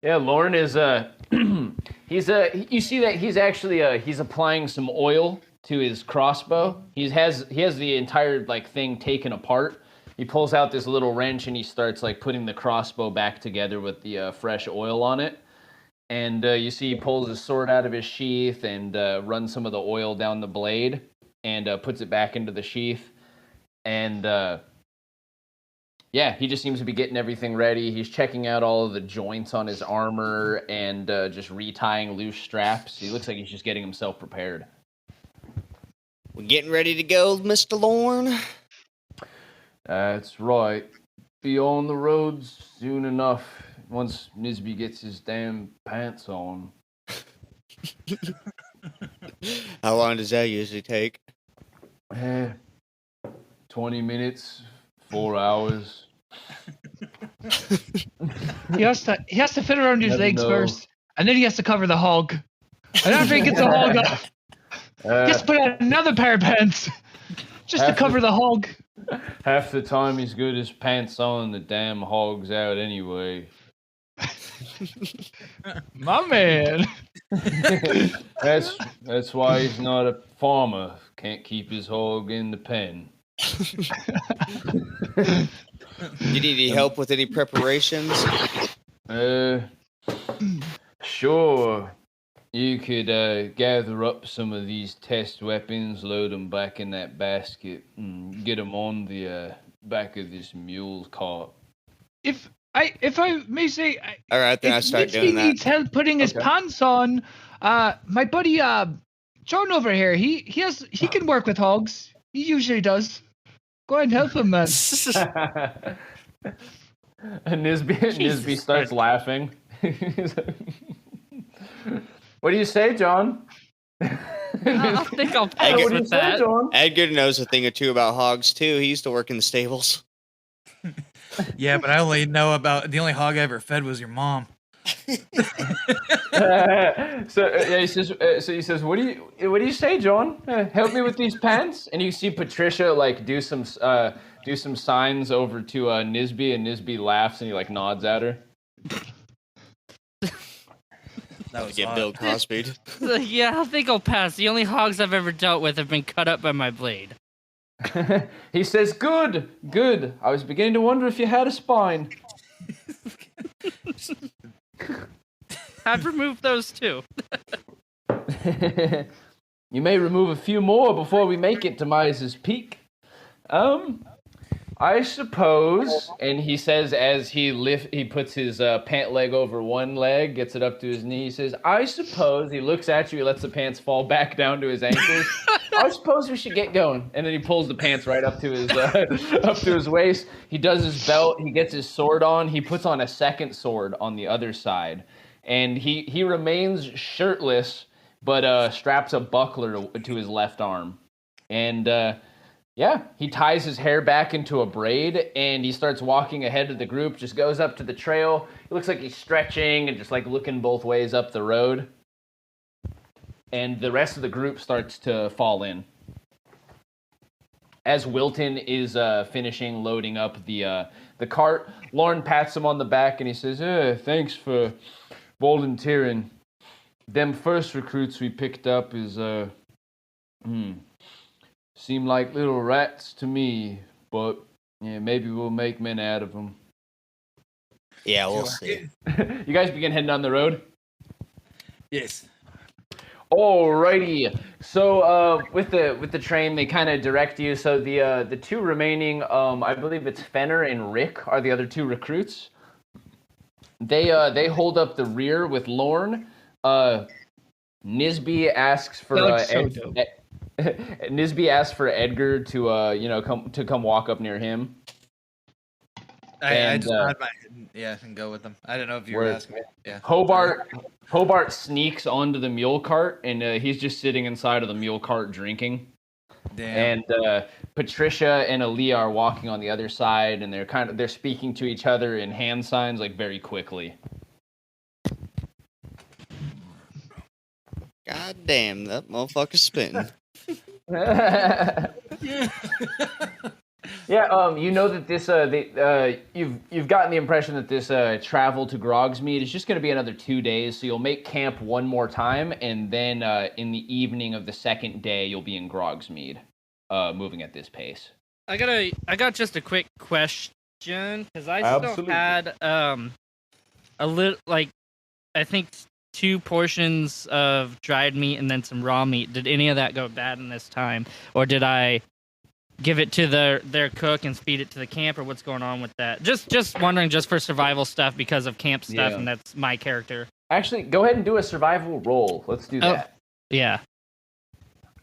S1: Yeah, Lorne is you see that he's actually he's applying some oil to his crossbow. He has the entire thing taken apart. He pulls out this little wrench and he starts putting the crossbow back together with the fresh oil on it. And you see he pulls his sword out of his sheath and runs some of the oil down the blade and puts it back into the sheath. And yeah, he just seems to be getting everything ready. He's checking out all of the joints on his armor and just retying loose straps. He looks like he's just getting himself prepared.
S3: We're getting ready to go, Mr. Lorne.
S1: That's right. Be on the roads soon enough once Nisby gets his damn pants on.
S3: How long does that usually take?
S1: 20 minutes, 4 hours.
S4: He has to fit around his
S1: Never
S4: legs
S1: know.
S4: first, and then he has to cover the hog. And after he gets the hog off, he has to put on another pair of pants just to cover the hog.
S1: Half the time he's got his pants on, the damn hog's out anyway.
S4: My man.
S1: That's why he's not a farmer. Can't keep his hog in the pen.
S3: You need any help with any preparations?
S1: Sure. You could gather up some of these test weapons, load them back in that basket, and get them on the back of this mule cart.
S4: If I may say,
S3: All right, then I start doing that.
S4: needs help putting his pants on. My buddy John over here, he can work with hogs. He usually does. Go ahead and help him, man.
S1: And Nisby starts laughing. What do you say, John?
S5: I think I'll pass
S3: Edgar,
S5: with that.
S3: Edgar knows a thing or two about hogs too. He used to work in the stables.
S2: Yeah, but I only know about the only hog I ever fed was your mom.
S1: He says, what do you say, John? Help me with these pants. And you see Patricia like do some signs over to Nisby, and Nisby laughs and he like nods at her.
S3: That was get Bill Cosby.
S5: Yeah, I think I'll pass. The only hogs I've ever dealt with have been cut up by my blade.
S1: He says, good. I was beginning to wonder if you had a spine.
S5: I've removed those too.
S1: You may remove a few more before we make it to Mize's Peak. I suppose, and he says as he puts his pant leg over one leg, gets it up to his knee, he says, I suppose, he looks at you, he lets the pants fall back down to his ankles. I suppose we should get going. And then he pulls the pants right up to his waist. He does his belt, he gets his sword on, he puts on a second sword on the other side. And he remains shirtless, but straps a buckler to his left arm. And yeah, he ties his hair back into a braid, and he starts walking ahead of the group, just goes up to the trail. It looks like he's stretching and just like looking both ways up the road. And the rest of the group starts to fall in. As Wilton is finishing loading up the cart, Lauren pats him on the back and he says, thanks for volunteering. Them first recruits we picked up is seem like little rats to me, but yeah, maybe we'll make men out of them.
S3: Yeah, we'll see.
S1: You guys begin heading down the road?
S2: Yes.
S1: Alrighty. So with the train, they kind of direct you. So the two remaining, I believe it's Fenner and Rick are the other two recruits. They hold up the rear with Lorne. Nisby asks for Nisby asks for Edgar to come walk up near him.
S2: I just nod my head and go with them. I don't know if you were asking me. Yeah.
S1: Hobart sneaks onto the mule cart, and he's just sitting inside of the mule cart drinking.
S2: Damn.
S1: And Patricia and Aaliyah are walking on the other side, and they're speaking to each other in hand signs like very quickly.
S3: God damn, that motherfucker's spitting.
S1: Yeah, you know that this you've gotten the impression that this travel to Grogsmead is just going to be another 2 days. So you'll make camp one more time, and then in the evening of the second day, you'll be in Grogsmead, moving at this pace.
S5: I got just a quick question because I still had a little I think 2 portions of dried meat and then some raw meat. Did any of that go bad in this time, or did I give it to their cook and feed it to the camp, or what's going on with that? Just wondering, just for survival stuff because of camp stuff, and that's my character.
S1: Actually, go ahead and do a survival roll. Let's do that.
S5: Yeah.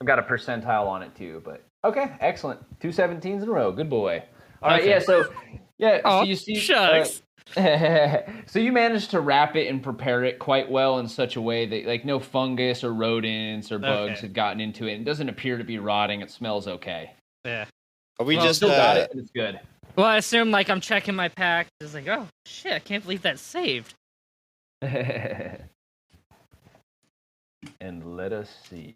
S1: I've got a percentile on it too, but okay, excellent. 2 17s in a row. Good boy. All right, yeah, so you see,
S5: shucks.
S1: So you managed to wrap it and prepare it quite well in such a way that like no fungus or rodents or bugs had gotten into it. It doesn't appear to be rotting. It smells okay.
S5: Yeah.
S3: Are we
S1: Still got it, and it's good.
S5: Well, I assume like I'm checking my pack. It's like, oh shit, I can't believe that's saved.
S1: And let us see.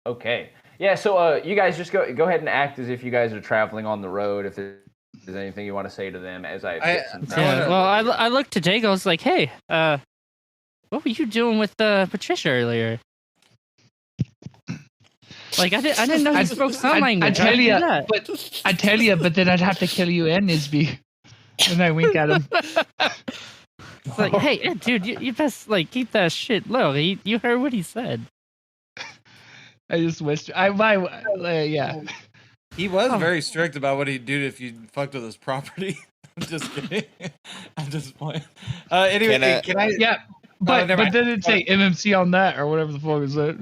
S1: Okay. Yeah, so you guys just go ahead and act as if you guys are traveling on the road. If there's anything you want to say to them as
S5: well, I looked to Dagel. I was like, hey, what were you doing with Patricia earlier? Like I didn't know you spoke sign language.
S4: I tell you, but then I'd have to kill you and Nisby. And I wink at him.
S5: It's like, hey, dude, you best like keep that shit low. You heard what he said.
S4: I just wished yeah.
S2: He was very strict about what he'd do if you fucked with his property. I'm just kidding. I'm just playing. Anyway, can I?
S4: Yeah, but then it'd say MMC on that or whatever the fuck is that.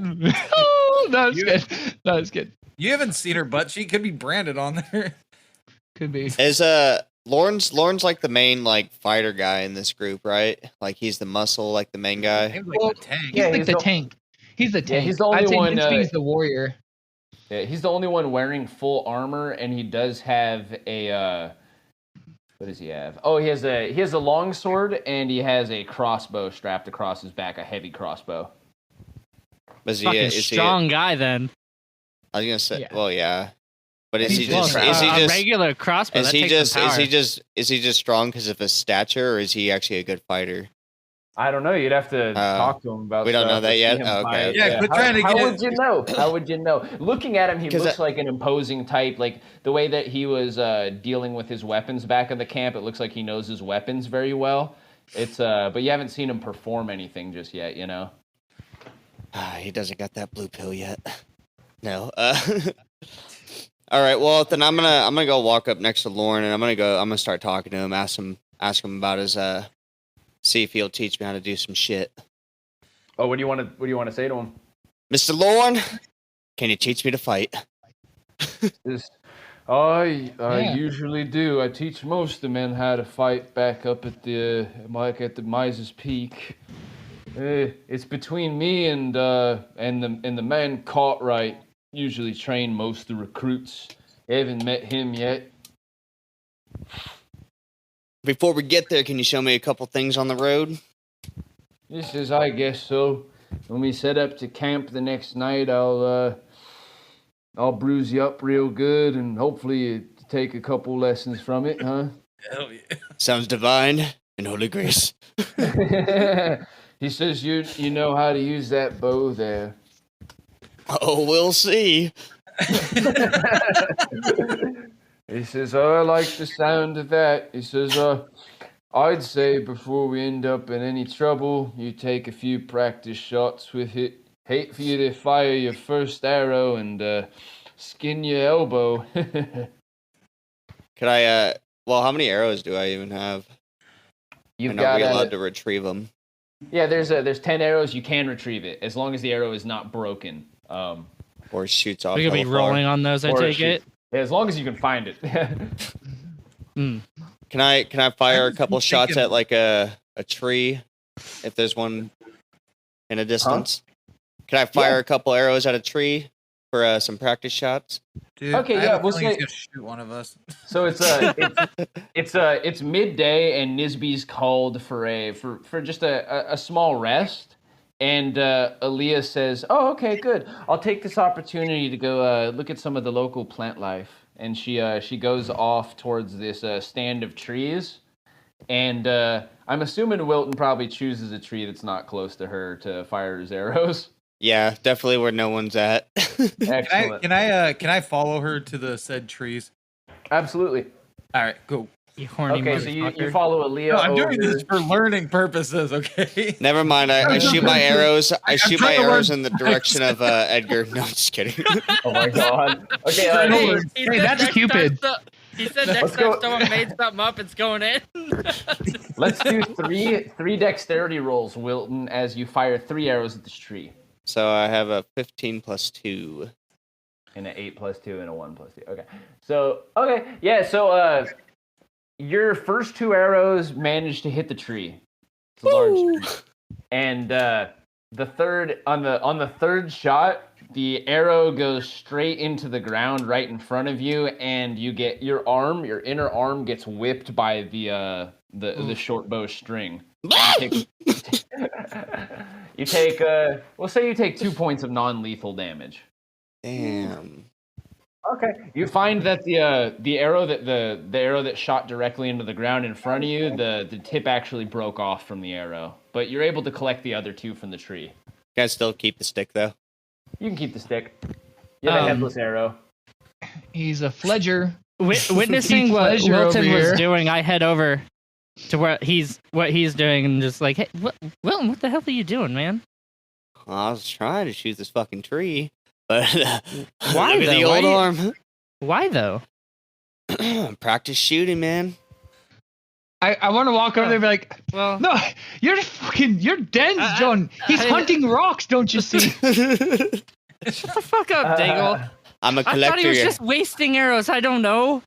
S4: Oh, no, it's good. No, it's good.
S2: You haven't seen her butt. She could be branded on there.
S4: Could be.
S3: Is Lauren's like the main like fighter guy in this group, right? Like he's the muscle, like the main guy.
S2: He's like the tank.
S4: He's like the tank. He's the tank.
S1: Yeah, he's the only one.
S4: He's the warrior.
S1: Yeah, he's the only one wearing full armor, and he does have a. What does he have? Oh, he has a long sword, and he has a crossbow strapped across his back, a heavy crossbow.
S3: Is
S5: he strong guy then?
S3: I was gonna say, well, yeah. But is he
S5: just regular crossbow?
S3: Is he just strong because of his stature, or is he actually a good fighter?
S1: I don't know. You'd have to talk to him about.
S3: We don't know that yet. Okay.
S2: Yeah, quit trying to get.
S1: How would you know? How would you know? Looking at him, he looks like an imposing type. Like the way that he was dealing with his weapons back in the camp, it looks like he knows his weapons very well. It's but you haven't seen him perform anything just yet, you know.
S3: He doesn't got that blue pill yet. No. All right. Well, then I'm gonna go walk up next to Lauren, and I'm gonna start talking to him, ask him about his see if he'll teach me how to do some shit.
S1: Oh, what do you want to say to him?
S3: Mr. Lauren, can you teach me to fight?
S1: I usually do. I teach most of the men how to fight back up at the Mises Peak. It's between me and the man Cartwright. Usually train most of the recruits. I haven't met him yet.
S3: Before we get there, can you show me a couple things on the road?
S1: Yes, I guess so. When we set up to camp the next night, I'll bruise you up real good, and hopefully you take a couple lessons from it, huh?
S2: Hell yeah.
S3: Sounds divine and holy grace.
S1: He says you know how to use that bow there.
S3: Oh, we'll see.
S1: He says, I like the sound of that. He says, I'd say before we end up in any trouble, you take a few practice shots with it. Hate for you to fire your first arrow and skin your elbow.
S3: Could I, well, how many arrows do I even have?
S1: You've
S3: got allowed to retrieve them.
S1: Yeah, there's 10 arrows. You can retrieve it as long as the arrow is not broken.
S3: Or shoots off.
S5: We're gonna be rolling on those. I take it.
S1: Yeah, as long as you can find it.
S3: Can I fire a couple shots at like a tree if there's one in a distance? Can I fire a couple arrows at a tree for some practice shots?
S2: Dude,
S1: okay, yeah, we'll say
S2: shoot one of us.
S1: So it's midday, and Nisby's called for just a small rest. And Aaliyah says, "Oh, okay, good. I'll take this opportunity to go look at some of the local plant life." And she goes off towards this stand of trees. And I'm assuming Wilton probably chooses a tree that's not close to her to fire his arrows.
S3: Yeah, definitely where no one's at.
S1: Excellent.
S2: Can I follow her to the said trees?
S1: Absolutely.
S2: All right, go.
S5: You horny
S1: Okay, so you
S5: motherfucker.
S1: follow Aaliyah
S2: No, I'm
S1: over.
S2: doing this for learning purposes, okay?
S3: Never mind. I shoot my arrows. I shoot my
S2: trying to
S3: arrows
S2: learn
S3: in the direction of Edgar. No, I'm just kidding.
S1: Oh my god. Okay,
S2: Hey,
S5: He
S4: Hey,
S5: said
S4: that's
S5: next
S4: Cupid.
S5: Time he said
S1: Let's
S5: next
S1: go.
S5: time someone made something up, it's going in.
S1: let's do three dexterity rolls, Wilton, as you fire 3 arrows at this tree.
S3: So I have a 15 plus 2.
S1: And an 8 plus 2 and a 1 plus 2. Okay. So, so your first 2 arrows managed to hit the tree. It's a large tree. And the third on the third shot, the arrow goes straight into the ground right in front of you, and you get your inner arm gets whipped by the short bow string. You take we'll say you take 2 points of non-lethal damage.
S3: Damn.
S1: Okay. You find that the arrow that shot directly into the ground in front of you, the tip actually broke off from the arrow, but you're able to collect the other 2 from the tree.
S3: Can I still keep the stick though?
S1: You can keep the stick. You have a headless arrow.
S4: He's a fledger.
S5: Witnessing what
S4: Pleasure
S5: Wilton
S4: over
S5: was
S4: here.
S5: doing, I head over to what he's doing and just like, hey, Wilton, what the hell are you doing, man?
S3: I was trying to shoot this fucking tree, but
S5: Why
S3: look at the
S5: though?
S3: old
S5: Why-
S3: arm.
S5: Why though?
S3: Practice shooting, man.
S4: I want to walk over there and be like,
S5: Well,
S4: no, you're dense, John. He's hunting rocks, don't you see?
S5: shut the fuck up, Dagel.
S3: I'm a
S5: I thought
S3: collector.
S5: he was just wasting arrows. I don't know.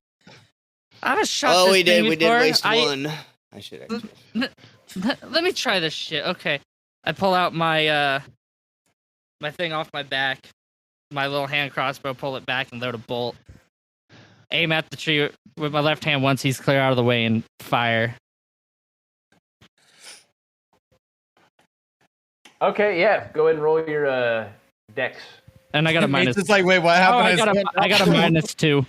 S5: I haven't shot
S3: Oh,
S5: this
S3: we did.
S5: thing
S3: We did
S5: before.
S3: waste one. I should actually.
S5: Let me try this shit. Okay, I pull out my my thing off my back, my little hand crossbow, pull it back, and load a bolt. Aim at the tree with my left hand once he's clear out of the way, and fire.
S1: Okay, yeah. Go ahead and roll your dex.
S5: And I got a minus.
S2: It's like, wait, what
S5: Oh,
S2: happened?
S5: I got a -2.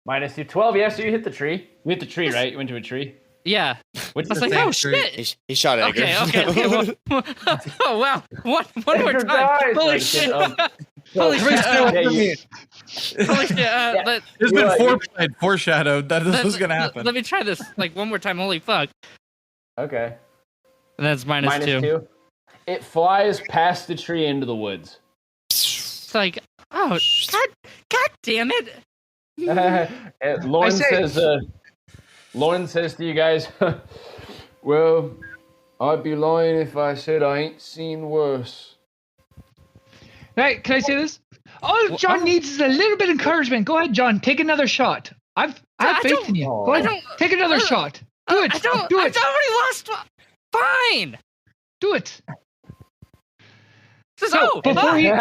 S1: -2. 12. Yeah, so you hit the tree. You hit the tree, right? You went to a tree.
S5: Yeah.
S1: Which
S5: I was
S1: is
S5: like,
S2: same
S5: oh
S2: tree.
S5: shit.
S3: He shot Edgar.
S5: Okay. Oh wow. One more
S1: Edgar
S5: time.
S1: dies.
S5: Holy
S1: Like,
S5: shit.
S1: so-
S5: Holy shit.
S1: yeah, you-
S5: Holy shit.
S1: Yeah.
S2: There's
S1: You,
S2: been foreshadowed that this was gonna happen.
S5: Let me try this like one more time. Holy fuck.
S1: Okay.
S5: And that's -2.
S1: -2. It flies past the tree into the woods.
S5: It's like, oh, god damn it.
S1: And Lauren says to you guys, well, I'd be lying if I said I ain't seen worse.
S4: Hey, can I say this? All John needs is a little bit of encouragement. Go ahead, John. Take another shot. I have faith in you. Go
S1: I
S4: ahead. Take another shot. Do it. Do
S5: I
S4: it.
S5: already lost. Fine.
S4: Do it.
S5: So,
S4: Before he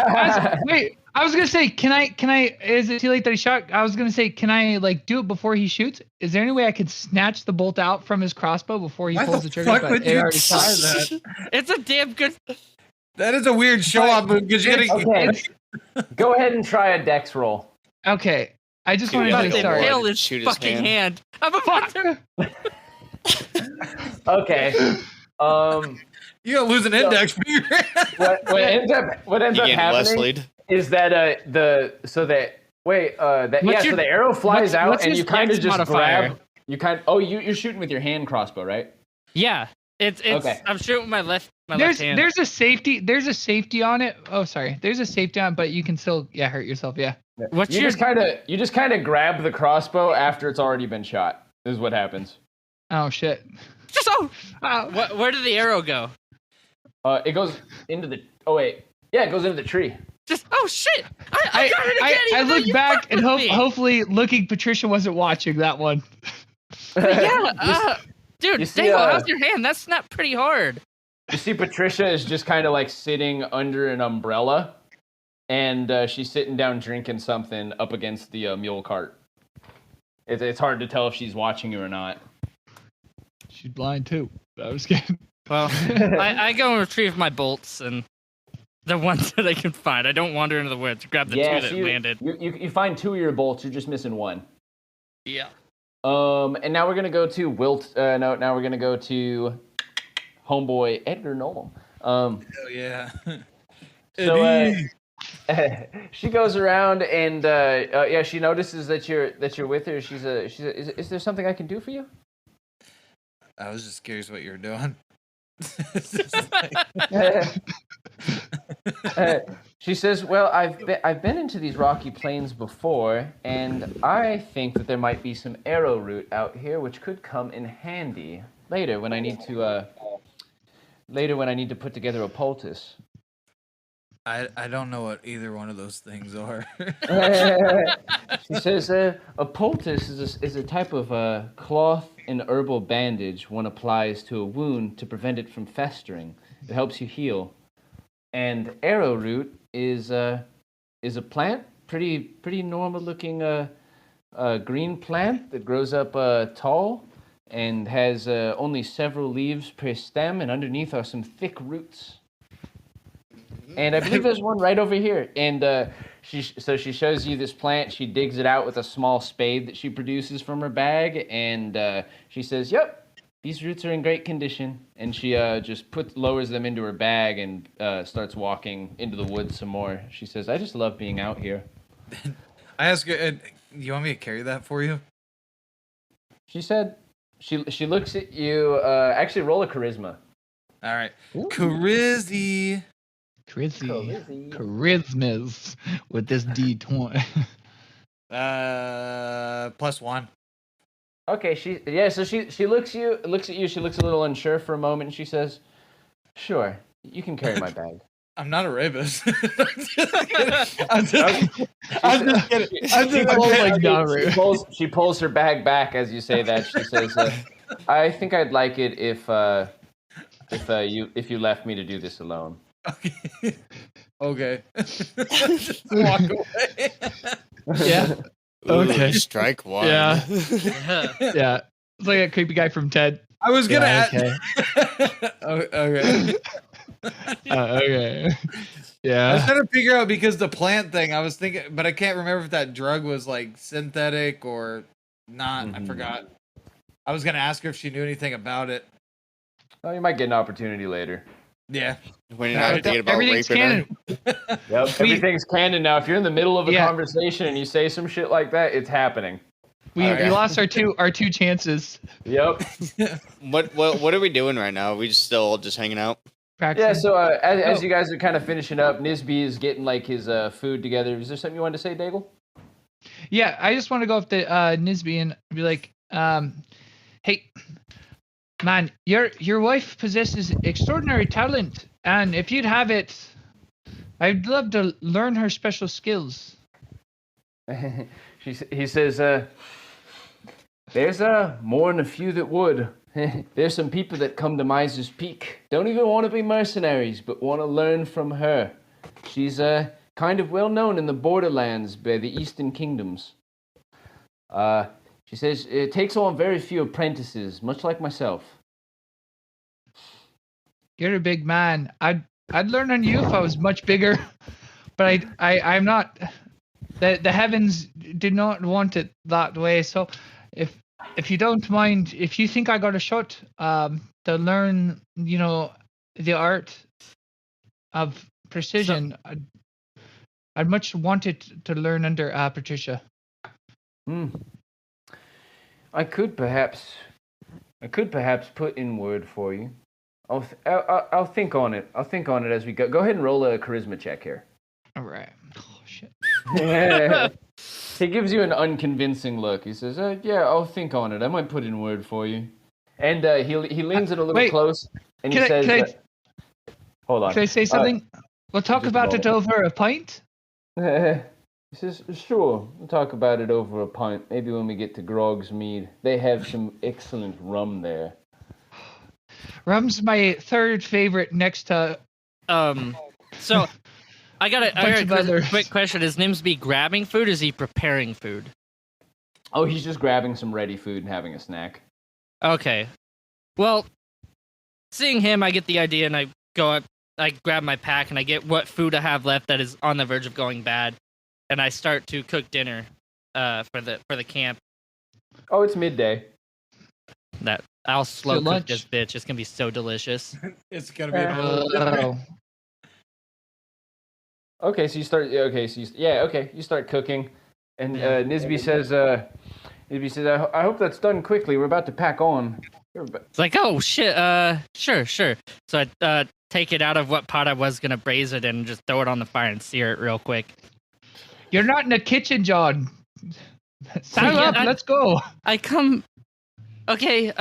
S4: wait, I was gonna say, can I? Is it too late that he shot? I was gonna say, can I like do it before he shoots? Is there any way I could snatch the bolt out from his crossbow before he
S2: Why
S4: pulls
S2: the
S4: the trigger?
S2: fuck
S4: But
S2: would
S4: it
S2: you
S4: already
S2: try
S4: shot.
S2: that?
S5: it's a damn good.
S2: That is a weird show-off move because you're gonna.
S1: Okay. Go ahead and try a dex roll.
S4: Okay, I just
S3: Dude,
S4: wanted
S3: like
S4: to
S3: a
S4: start.
S3: whale.
S5: Nail his
S3: Shoot his
S5: fucking hand. I'm about to.
S1: Okay.
S2: You're gonna lose an index finger.
S1: What ends up
S3: You gained less
S1: happening
S3: lead.
S1: is that so the arrow flies out
S5: what's
S1: and
S5: his
S1: you kind of
S5: dex
S1: just
S5: modifier?
S1: grab. You're shooting with your hand crossbow, right?
S5: Yeah. It's.
S1: Okay.
S5: I'm shooting with my left hand.
S4: There's a safety on it. Oh, sorry. There's a safety on it, but you can still hurt yourself. Yeah.
S5: What's
S1: You
S5: your?
S1: just kind of grab the crossbow after it's already been shot. This is what happens.
S4: Oh shit.
S5: Just where did the arrow go?
S1: It goes into the. Oh wait. Yeah, it goes into the tree.
S5: Just shit! I got it again.
S4: I
S5: even though
S4: look
S5: you
S4: back
S5: fucked
S4: and
S5: with me.
S4: hopefully Patricia wasn't watching that one.
S5: Yeah, dude,
S1: you see,
S5: Dagel, how's your hand? That snapped pretty hard.
S1: You see, Patricia is just kind of like sitting under an umbrella, and she's sitting down drinking something up against the mule cart. It's hard to tell if she's watching you or not.
S4: She's blind too. I was kidding.
S5: Well, I go and retrieve my bolts and the ones that I can find. I don't wander into the woods. Grab the two that landed.
S1: You find 2 of your bolts. You're just missing 1.
S5: Yeah.
S1: And now we're gonna go to now we're gonna go to homeboy Edgar Nolan.
S2: Hell yeah.
S1: So She goes around and yeah, she notices that you're with her. She's is there something I can do for you?
S2: I was just curious what you were doing.
S1: She says, "Well, I've been into these rocky plains before, and I think that there might be some arrowroot out here, which could come in handy later when I need to put together a poultice."
S2: I don't know what either one of those things are.
S1: She says, "A poultice is a type of cloth and herbal bandage one applies to a wound to prevent it from festering. It helps you heal. And arrowroot is a plant, pretty normal looking green plant that grows up tall and has only several leaves per stem, and underneath are some thick roots. And I believe there's one right over here." And she shows you this plant. She digs it out with a small spade that she produces from her bag, and she says, "Yep, these roots are in great condition." And she just lowers them into her bag and starts walking into the woods some more. She says, "I just love being out here."
S2: I ask her, you want me to carry that for you?
S1: She said, she looks at you. Actually, roll a charisma.
S2: All right.
S4: Ooh.
S2: Charizzy.
S4: Charismas with this D20.
S2: +1.
S1: Okay, so she looks at you. She looks a little unsure for a moment, and she says, "Sure, you can carry my bag."
S2: I'm not a rapist. I'm just kidding.
S1: She pulls her bag back as you say that. She says, "I think I'd like it if you left me to do this alone."
S2: Okay. Just walk away.
S4: Yeah.
S3: Ooh,
S4: Okay.
S3: Strike one.
S4: Yeah. Yeah. It's like a creepy guy from Ted.
S2: I was gonna ask.
S4: Okay.
S2: Okay.
S4: Okay.
S2: I was
S4: Yeah.
S2: trying to figure out because the plant thing. I was thinking, but I can't remember if that drug was like synthetic or not. I forgot. I was gonna ask her if she knew anything about it.
S1: Oh, you might get an opportunity later.
S2: Yeah.
S3: When you're not thinking about
S4: Everything's
S3: raping her.
S4: canon.
S1: Yep. Everything's canon now. If you're in the middle of a conversation and you say some shit like that, it's happening.
S4: We lost our two chances.
S1: Yep.
S3: What are we doing right now? Are we still just hanging out?
S4: Practicing.
S1: Yeah. So as you guys are kind of finishing up, Nisby is getting like his food together. Is there something you wanted to say, Dagel?
S4: Yeah, I just want to go up to Nisby and be like, "Hey, man, your wife possesses extraordinary talent, and if you'd have it, I'd love to learn her special skills."
S1: He says, "There's more than a few that would. There's some people that come to Miser's Peak. Don't even want to be mercenaries, but want to learn from her. She's kind of well known in the borderlands by the Eastern Kingdoms. She says it takes on very few apprentices, much like myself."
S4: You're a big man. I'd learn on you if I was much bigger, but I'm not. The heavens did not want it that way. So if you don't mind, if you think I got a shot to learn, the art of precision, I'd much wanted to learn under Patricia.
S1: I could perhaps put in word for you. I'll think on it. I'll think on it as we go. Go ahead and roll a charisma check here.
S4: All right. Oh shit.
S1: He gives you an unconvincing look. He says, "Yeah, I'll think on it. I might put in word for you." And he leans in a little close, and he says, "Hold on.
S4: Can I say something? We'll talk about it over a pint."
S1: He says, "Sure, we'll talk about it over a pint. Maybe when we get to Grog's Mead. They have some excellent rum there."
S4: Rum's my third favorite next to.
S5: So I got
S4: Bunch
S5: a
S4: of
S5: quick question. Is Nimsby grabbing food? Or is he preparing food?
S1: Oh, he's just grabbing some ready food and having a snack.
S5: Okay. Well, seeing him, I get the idea, and I go up. I grab my pack, and I get what food I have left that is on the verge of going bad, and I start to cook dinner for the camp.
S1: Oh, it's midday.
S5: That I'll slow cook
S4: lunch.
S5: this bitch. It's gonna be so delicious.
S2: It's gonna be.
S1: Okay, so you start. Okay, so you start cooking, and Nisby says, I hope that's done quickly. We're about to pack on.
S5: It's like, oh shit, sure. So I take it out of what pot I was gonna braise it in and just throw it on the fire and sear it real quick.
S4: You're not in the kitchen, John. Saddle up, let's go.
S5: I come. Okay,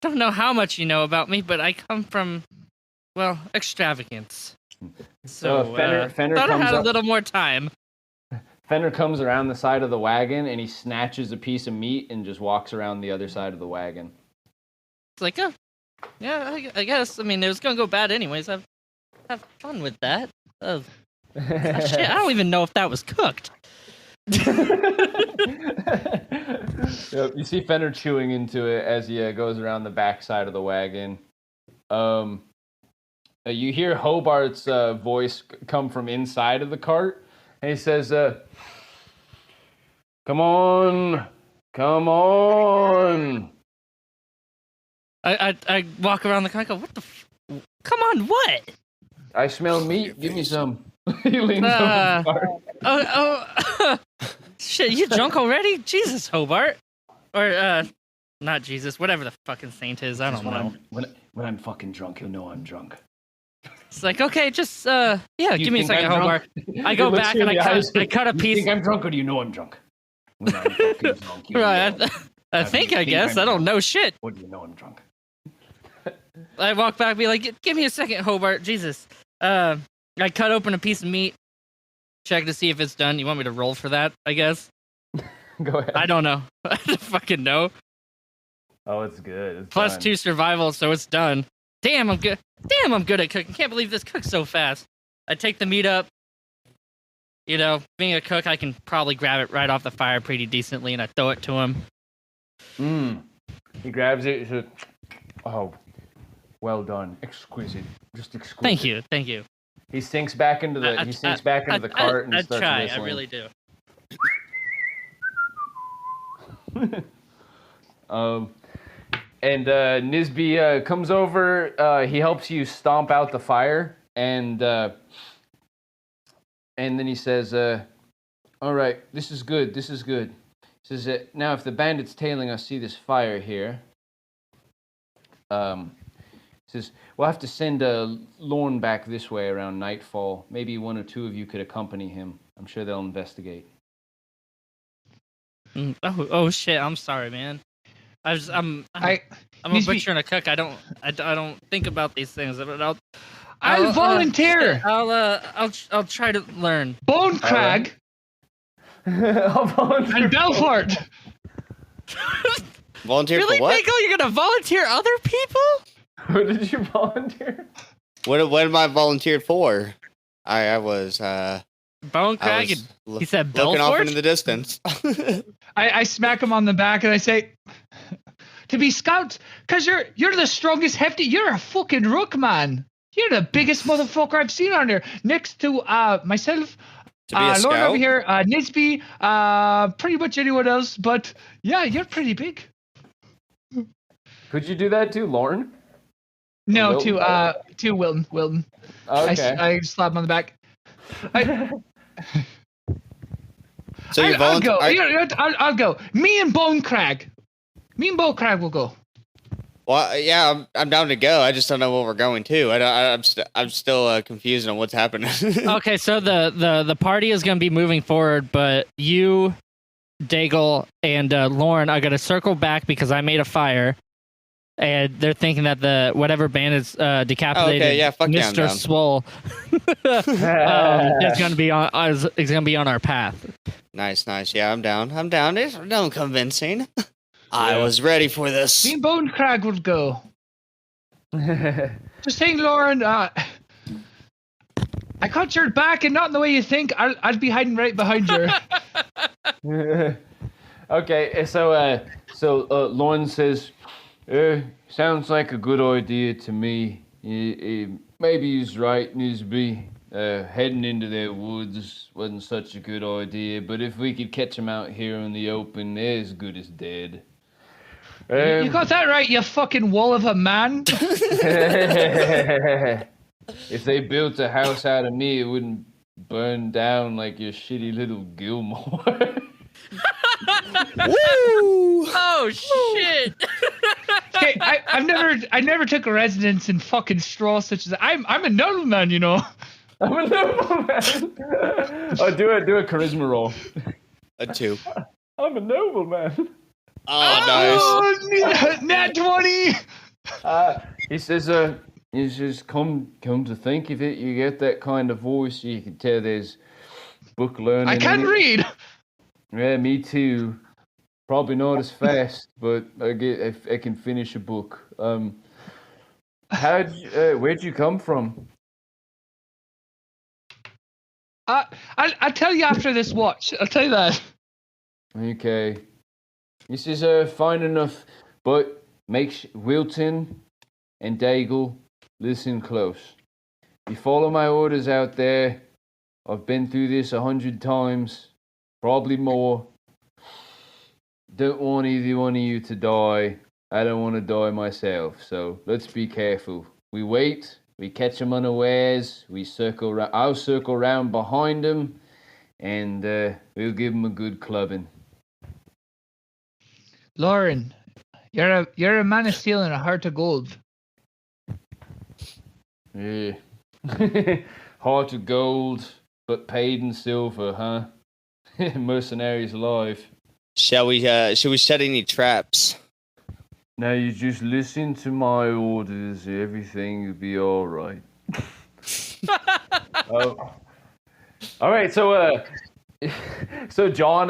S5: don't know how much you know about me, but I come from, well, extravagance. So
S1: Fenner
S5: thought I
S1: comes
S5: had a
S1: up.
S5: little more time.
S1: Fenner comes around the side of the wagon and he snatches a piece of meat and just walks around the other side of the wagon.
S5: It's like, oh, yeah, I guess. I mean, it was gonna go bad anyways. Have fun with that. Oh, shit, I don't even know if that was cooked.
S1: Yep, you see Fenner chewing into it as he goes around the back side of the wagon. You hear Hobart's voice come from inside of the cart, and he says, "Come on, come on."
S5: I walk around the car. I go, what the? Come on, what?
S1: I smell meat. Give me some. He leans over the cart.
S5: Oh, shit! You drunk already? Jesus, Hobart, or not Jesus, whatever the fucking saint is. I don't know.
S1: When I'm fucking drunk, you'll know I'm drunk.
S5: It's like, okay, just give me a second, Hobart. I go back and I cut a piece.
S1: You think I'm drunk, or do you know I'm drunk? When I'm fucking drunk, you
S5: Right,
S1: know.
S5: I guess. I don't know shit.
S1: What do you know I'm drunk?
S5: I walk back and be like, give me a second, Hobart. Jesus. I cut open a piece of meat. Check to see if it's done. You want me to roll for that, I guess?
S1: Go ahead.
S5: I don't know. I don't fucking know.
S1: Oh, it's good. It's
S5: Plus
S1: done.
S5: 2 survival, so it's done. Damn, I'm good. Damn, I'm good at cooking. Can't believe this cooks so fast. I take the meat up. You know, being a cook, I can probably grab it right off the fire pretty decently, and I throw it to him.
S1: He grabs it. He says, "Oh, well done, exquisite, just exquisite."
S5: Thank you.
S1: He sinks back into the the cart and
S5: I
S1: starts
S5: try.
S1: whistling.
S5: I really do.
S1: And Nisby comes over. He helps you stomp out the fire, and then he says, "All right, this is good. This is good." He says, "Now, if the bandits tailing us see this fire here, says we'll have to send Lorne back this way around nightfall. Maybe one or two of you could accompany him. I'm sure they'll investigate."
S5: Oh shit! I'm sorry, man. I'm a butcher and a cook. I don't think about these things.
S4: I'll volunteer.
S5: I'll try to learn.
S4: Bone Crag
S1: I'll volunteer.
S4: and Belfort.
S3: Volunteer
S5: Really,
S3: for what?
S5: Dagel? You're gonna volunteer other people?
S1: What did you volunteer?
S3: What am I volunteered for? I was
S5: Bone Crag. He said
S3: looking off
S5: Belfort.
S3: into the distance.
S4: I smack him on the back and I say, to be scouts, because you're the strongest, hefty. You're a fucking rook, man. You're the biggest motherfucker I've seen on there. Next to myself,
S3: To be a
S4: Lord
S3: scout?
S4: over here, Nisby, pretty much anyone else. But yeah, you're pretty big.
S1: Could you do that too, Lorne?
S4: No,
S1: Wilton?
S4: to Wilton. Wilton.
S1: Okay.
S4: I slap him on the back.
S3: So you
S4: I'll go.
S3: volunteer?
S4: I'll go. Me and Bone Crag. Me and Bone Crag will go.
S3: Well, yeah, I'm down to go. I just don't know where we're going to. I'm still confused on what's happening.
S5: Okay, so the party is gonna be moving forward, but you, Dagel, and Lauren are gonna circle back because I made a fire, and they're thinking that the whatever bandits decapitated
S3: Okay, yeah, fuck yeah, I'm
S5: Mr.
S3: down.
S5: Swole is gonna be on our path.
S3: Nice. Yeah, I'm down. There's no convincing. I was ready for this.
S4: Me and Bone Crag will go. Just saying, Lauren. I caught your back, and not in the way you think. I'll be hiding right behind you.
S1: Okay, so Lorne says, sounds like a good idea to me. Maybe he's right, Nisby. Heading into their woods wasn't such a good idea, but if we could catch them out here in the open, they're as good as dead.
S4: You got that right, you fucking wall of a man.
S1: If they built a house out of me, it wouldn't burn down like your shitty little Gilmore.
S3: Woo!
S5: Oh shit!
S4: Okay, I never took a residence in fucking straw such as I'm a nobleman, you know.
S1: I'm a nobleman. Oh, do a charisma roll.
S3: A 2.
S1: I'm a nobleman.
S3: Oh, nice.
S4: Oh, nat 20.
S1: He says, come to think of it, you get that kind of voice, you can tell there's book learning.
S4: I can
S1: in it.
S4: read.
S1: Yeah, me too. Probably not as fast, but I can finish a book. Where'd you come from?
S4: I'll tell you after this watch. I'll tell you that.
S1: Okay. This is fine enough, but Wilton and Dagel, listen close. You follow my orders out there. I've been through this 100 times, probably more. Don't want either one of you to die. I don't want to die myself, so let's be careful. We wait, we catch them unawares, I'll circle around behind them, and we'll give them a good clubbing.
S4: Lauren, you're a man of steel and a heart of gold.
S1: Yeah. Heart of gold, but paid in silver, huh? Mercenaries alive.
S3: Should we set any traps?
S1: Now you just listen to my orders, everything will be all right. All right, so John,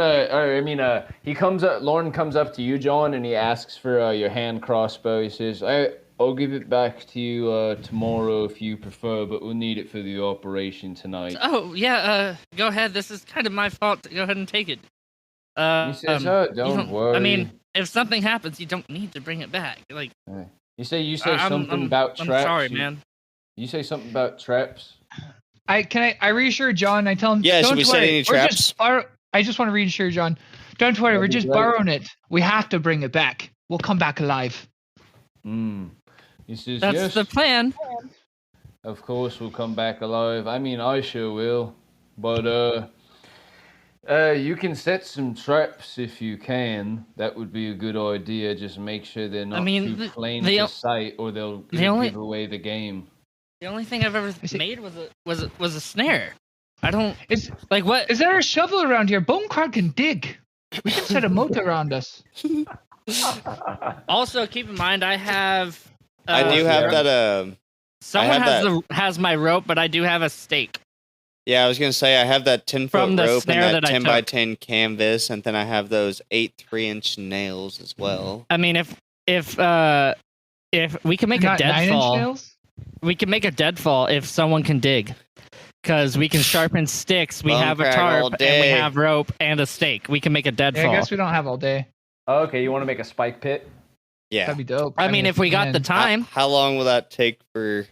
S1: Lauren comes up to you, John, and he asks for your hand crossbow. He says, I'll give it back to you tomorrow if you prefer, but we'll need it for the operation tonight.
S5: Oh yeah, go ahead. This is kind of my fault. Go ahead and take it.
S1: He says, don't worry.
S5: I mean, if something happens, you don't need to bring it back. Like,
S1: you say something about traps.
S5: I'm sorry, man.
S1: You say something about traps.
S4: I reassure John? I tell him.
S3: Yeah,
S4: don't
S3: should we set
S4: worry,
S3: any traps?
S4: I just want to reassure John. Don't worry, we're just borrowing it. We have to bring it back. We'll come back alive.
S1: He says,
S5: That's
S1: yes,
S5: the plan.
S1: of course we'll come back alive. I mean, I sure will. But you can set some traps if you can. That would be a good idea. Just make sure they're not too plain to sight, or they'll give away the game.
S5: The only thing I've ever made was a snare. I don't.
S4: Is
S5: like what?
S4: Is there a shovel around here? Bonecrod can dig. We can set a moat around us.
S5: Also, keep in mind, I have.
S3: I do have that.
S5: Someone has my rope, but I do have a stake.
S3: Yeah, I was gonna say I have that 10-foot
S5: From the
S3: rope and
S5: snare
S3: that
S5: that I
S3: 10 by
S5: took.
S3: 10 canvas, and then I have those 8 3-inch nails as well.
S5: I mean, if we can make a
S4: Not 9-inch
S5: deadfall,
S4: nails?
S5: we can make a deadfall if someone can dig, because we can sharpen sticks. We
S3: Bone
S5: have a
S3: crack all
S5: tarp and we
S3: day.
S5: have rope and a stake. We can make a
S4: Yeah,
S5: deadfall.
S4: I guess we don't have all day.
S1: Okay, you want to make a spike pit?
S3: Yeah.
S4: That'd be dope.
S5: I mean, if we got the time,
S3: How long will that take for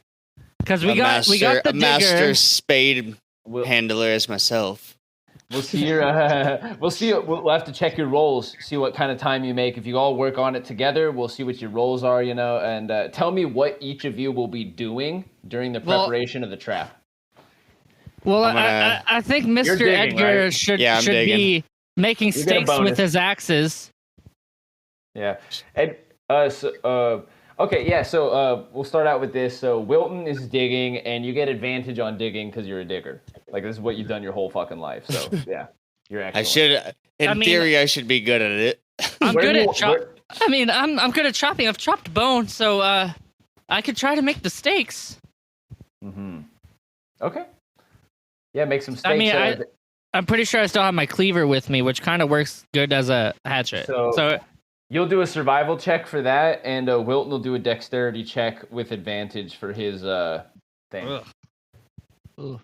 S5: because
S3: a
S5: we got the
S3: a master
S5: digger.
S3: spade handler as myself?
S1: We'll see your. We'll have to check your rolls. See what kind of time you make. If you all work on it together, we'll see what your rolls are. And tell me what each of you will be doing during the preparation of the trap.
S5: Well, I think Mr.
S1: digging,
S5: Edgar
S1: right?
S5: should
S3: digging.
S5: be making
S1: get a
S5: stakes
S1: bonus.
S5: with his axes.
S1: Yeah. And okay, yeah. So we'll start out with this. So Wilton is digging, and you get advantage on digging because you're a digger. Like, this is what you've done your whole fucking life. So yeah, you're excellent.
S3: I should, in theory, I should be good at it.
S5: I'm
S1: Where
S5: good
S1: do you-
S5: at chopping. I mean, I'm good at chopping. I've chopped bone, so I could try to make the stakes.
S1: Mm-hmm. Okay. Yeah, make some steaks.
S5: I mean, I'm pretty sure I still have my cleaver with me, which kind of works good as a hatchet. So
S1: you'll do a survival check for that, and Wilton will do a dexterity check with advantage for his thing.
S5: Ugh.
S4: Ooh.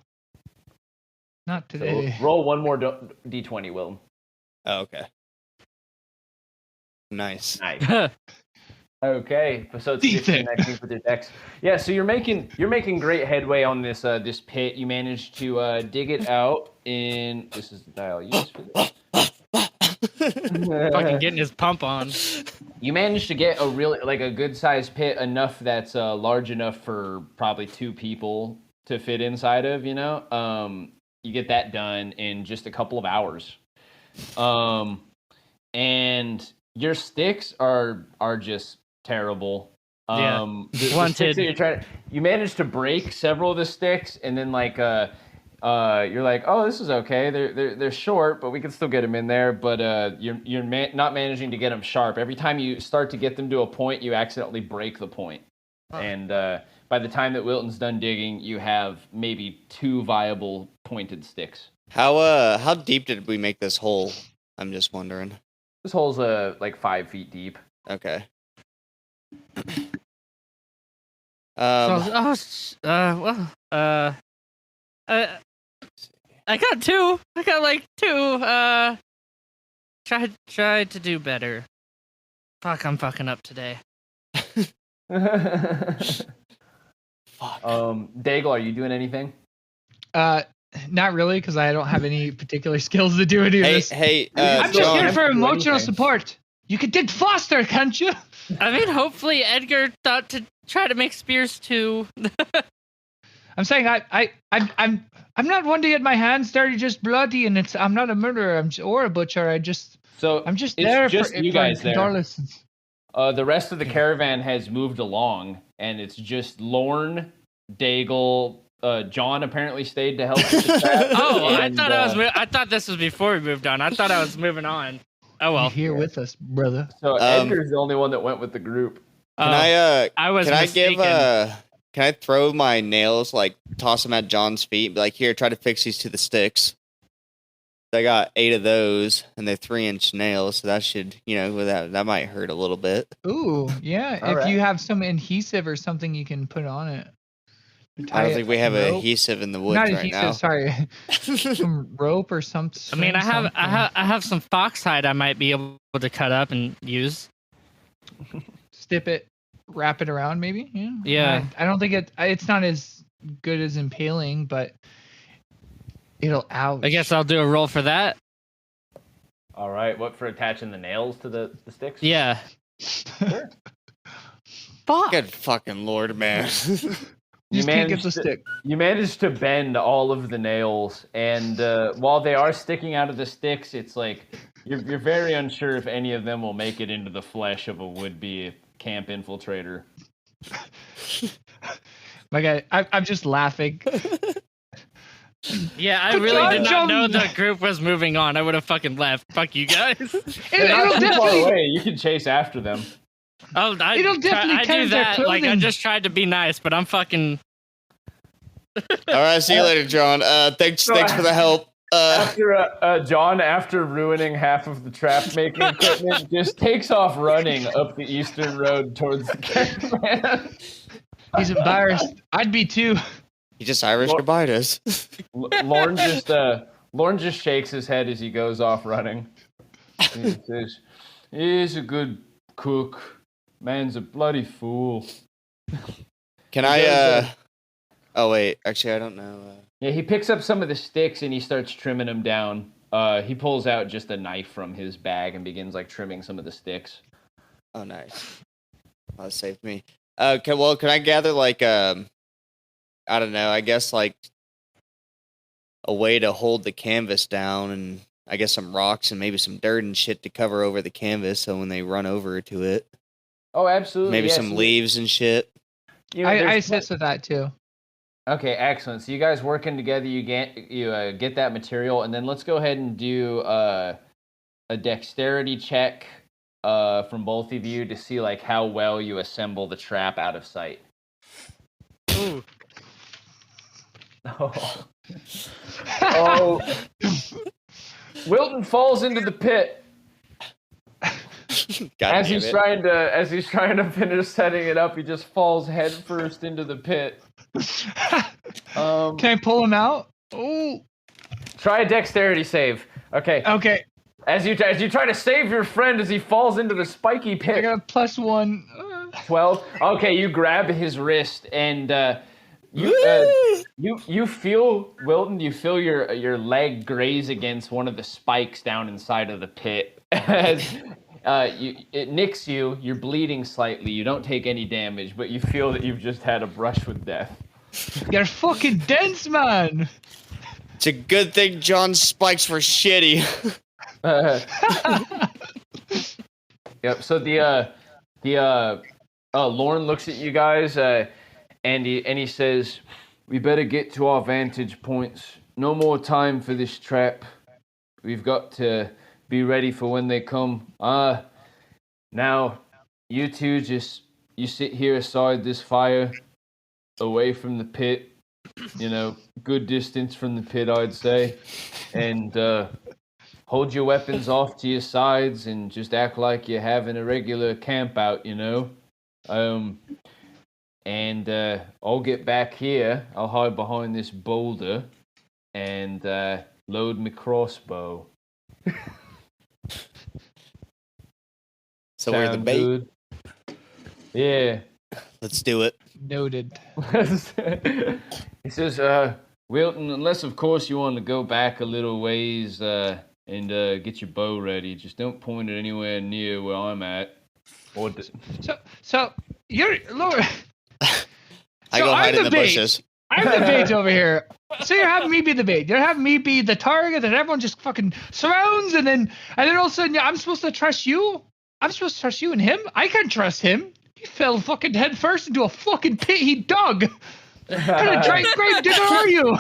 S4: Not
S1: So
S4: today.
S1: roll one more d20, Wilton.
S3: Oh, okay. Nice.
S1: Nice. Okay, so it's 15 19 with your dex. Yeah, so you're making great headway on this this pit. You managed to dig it out in. This is the dial used for this.
S5: Fucking getting his pump on.
S1: You managed to get a good sized pit, enough that's large enough for probably 2 people to fit inside of. that done in just a couple of hours. And your sticks are just terrible.
S5: Yeah.
S1: The sticks
S5: Wanted.
S1: that you managed to break several of the sticks, and then like you're like, oh, this is okay. They're short, but we can still get them in there. But you're not managing to get them sharp. Every time you start to get them to a point, you accidentally break the point.
S5: Huh.
S1: And by the time that Wilton's done digging, you have maybe 2 viable pointed sticks.
S3: How deep did we make this hole? I'm just wondering.
S1: This hole's like 5 feet deep.
S3: Okay.
S5: I got 2. I got like 2. Tried to do better. Fuck, I'm fucking up today.
S3: Fuck.
S1: Dagel, are you doing anything?
S4: Not really, because I don't have any particular skills to do any of this.
S3: Hey,
S4: I'm just
S3: John,
S4: here for
S1: do
S4: emotional
S1: anything.
S4: support. You can dig faster, can't you?
S5: I mean, hopefully Edgar thought to try to make spears too.
S4: I'm saying I'm not one to get my hands dirty, just bloody, and I'm not a murderer or a butcher. I'm just
S1: It's
S4: there
S1: just
S4: for
S1: you guys there.
S4: condolences.
S1: The rest of the caravan has moved along, and it's just Lorne, Dagel, John apparently stayed to help with the trap.
S5: Oh,
S1: and,
S5: I thought this was before we moved on. I thought I was moving on. Oh well.
S4: You're here with us, brother.
S1: So Edgar's the only one that went with the group.
S3: can
S5: I was
S3: can I
S5: mistaken.
S3: can I throw my nails, like toss them at John's feet, be like, here, try to fix these to the sticks. I got 8 of those, and they're 3-inch nails, so that should, that might hurt a little bit.
S4: Ooh, yeah.
S1: All
S4: if
S1: right.
S4: you have some adhesive or something, you can put on it.
S3: I don't think we have
S4: rope.
S3: adhesive in the woods
S4: Not
S3: right
S4: adhesive,
S3: now.
S4: sorry. Some rope or something.
S5: I mean, I have some foxhide I might be able to cut up and use.
S4: Stip it, wrap it around, maybe. Yeah.
S5: Yeah.
S4: I don't think it's not as good as impaling, but it'll ouch.
S5: I guess I'll do a roll for that.
S1: All right, what for attaching the nails to the sticks?
S5: Yeah.
S1: Sure.
S5: Fuck.
S3: Good fucking lord, man.
S4: You just can't get the
S1: managed to-
S4: stick.
S1: You managed to bend all of the nails, and while they are sticking out of the sticks, it's like you're very unsure if any of them will make it into the flesh of a would-be camp infiltrator.
S4: My guy, I'm just laughing.
S5: Yeah, I
S4: Good
S5: really
S4: job,
S5: did not
S4: John.
S5: know the group was moving on. I would have fucking left. Fuck you guys.
S1: They're not
S4: It'll
S1: too far
S4: definitely,
S1: away. You can chase after them.
S5: Oh,
S4: It'll definitely
S5: I
S4: count
S5: do
S4: their
S5: that. Like I
S4: clothing.
S5: just tried to be nice, but I'm fucking.
S3: All right, see you later, John. Thanks for the help.
S1: After John, after ruining half of the trap making equipment, just takes off running up the eastern road towards the caravan.
S4: he's embarrassed. I'd be too.
S3: He just Irish goodbye us.
S1: Lorne just shakes his head as he goes off running. He says, "He's a good cook. Man's a bloody fool."
S3: Can I? Oh wait, actually, I don't know.
S1: Yeah, he picks up some of the sticks and he starts trimming them down. He pulls out just a knife from his bag and begins like trimming some of the sticks.
S3: Oh, nice. That saved me. Can I gather like I don't know. I guess like a way to hold the canvas down, and I guess some rocks and maybe some dirt and shit to cover over the canvas, so when they run over to it,
S1: Oh, absolutely.
S3: maybe
S1: yes.
S3: some leaves and shit.
S4: I
S1: There's-
S4: assist with that too.
S1: Okay, excellent. So you guys working together, you get that material, and then let's go ahead and do a dexterity check from both of you to see like how well you assemble the trap out of sight.
S5: Ooh.
S1: Oh. Wilton falls into the pit
S3: God
S1: as
S3: damn
S1: he's
S3: it.
S1: trying to finish setting it up. He just falls headfirst into the pit.
S4: Can I pull him out? Oh.
S1: Try a dexterity save. Okay.
S4: Okay.
S1: As you try to save your friend as he falls into the spiky
S4: I
S1: pit.
S4: got a +1.
S1: 12. Okay, you grab his wrist and you feel, Wilton, you feel your leg graze against one of the spikes down inside of the pit. As it nicks you, you're bleeding slightly. You don't take any damage, but you feel that you've just had a brush with death.
S4: You're fucking dense, man.
S3: It's a good thing John's spikes were shitty.
S1: Yep. So Lorne looks at you guys, and he says, "We better get to our vantage points. No more time for this trap. We've got to be ready for when they come. Now, you two you sit here aside this fire, away from the pit. Good distance from the pit, I'd say, and hold your weapons off to your sides and just act like you're having a regular camp out. And I'll get back here. I'll hide behind this boulder and load my crossbow."
S3: So we're the
S1: Sound
S3: bait.
S1: good? Yeah.
S3: Let's do it.
S4: Noted.
S1: He says, "Wilton, unless of course you want to go back a little ways and get your bow ready, just don't point it anywhere near where I'm at." Or
S4: So you're Lord.
S3: I go hide in the
S4: bait.
S3: bushes.
S4: I'm the bait over here. So you're having me be the bait. You're having me be the target that everyone just fucking surrounds, and then all of a sudden I'm supposed to trust you. I'm supposed to trust you and him. I can't trust him. He fell fucking head first into a fucking pit he dug. What kind of grave digger are you?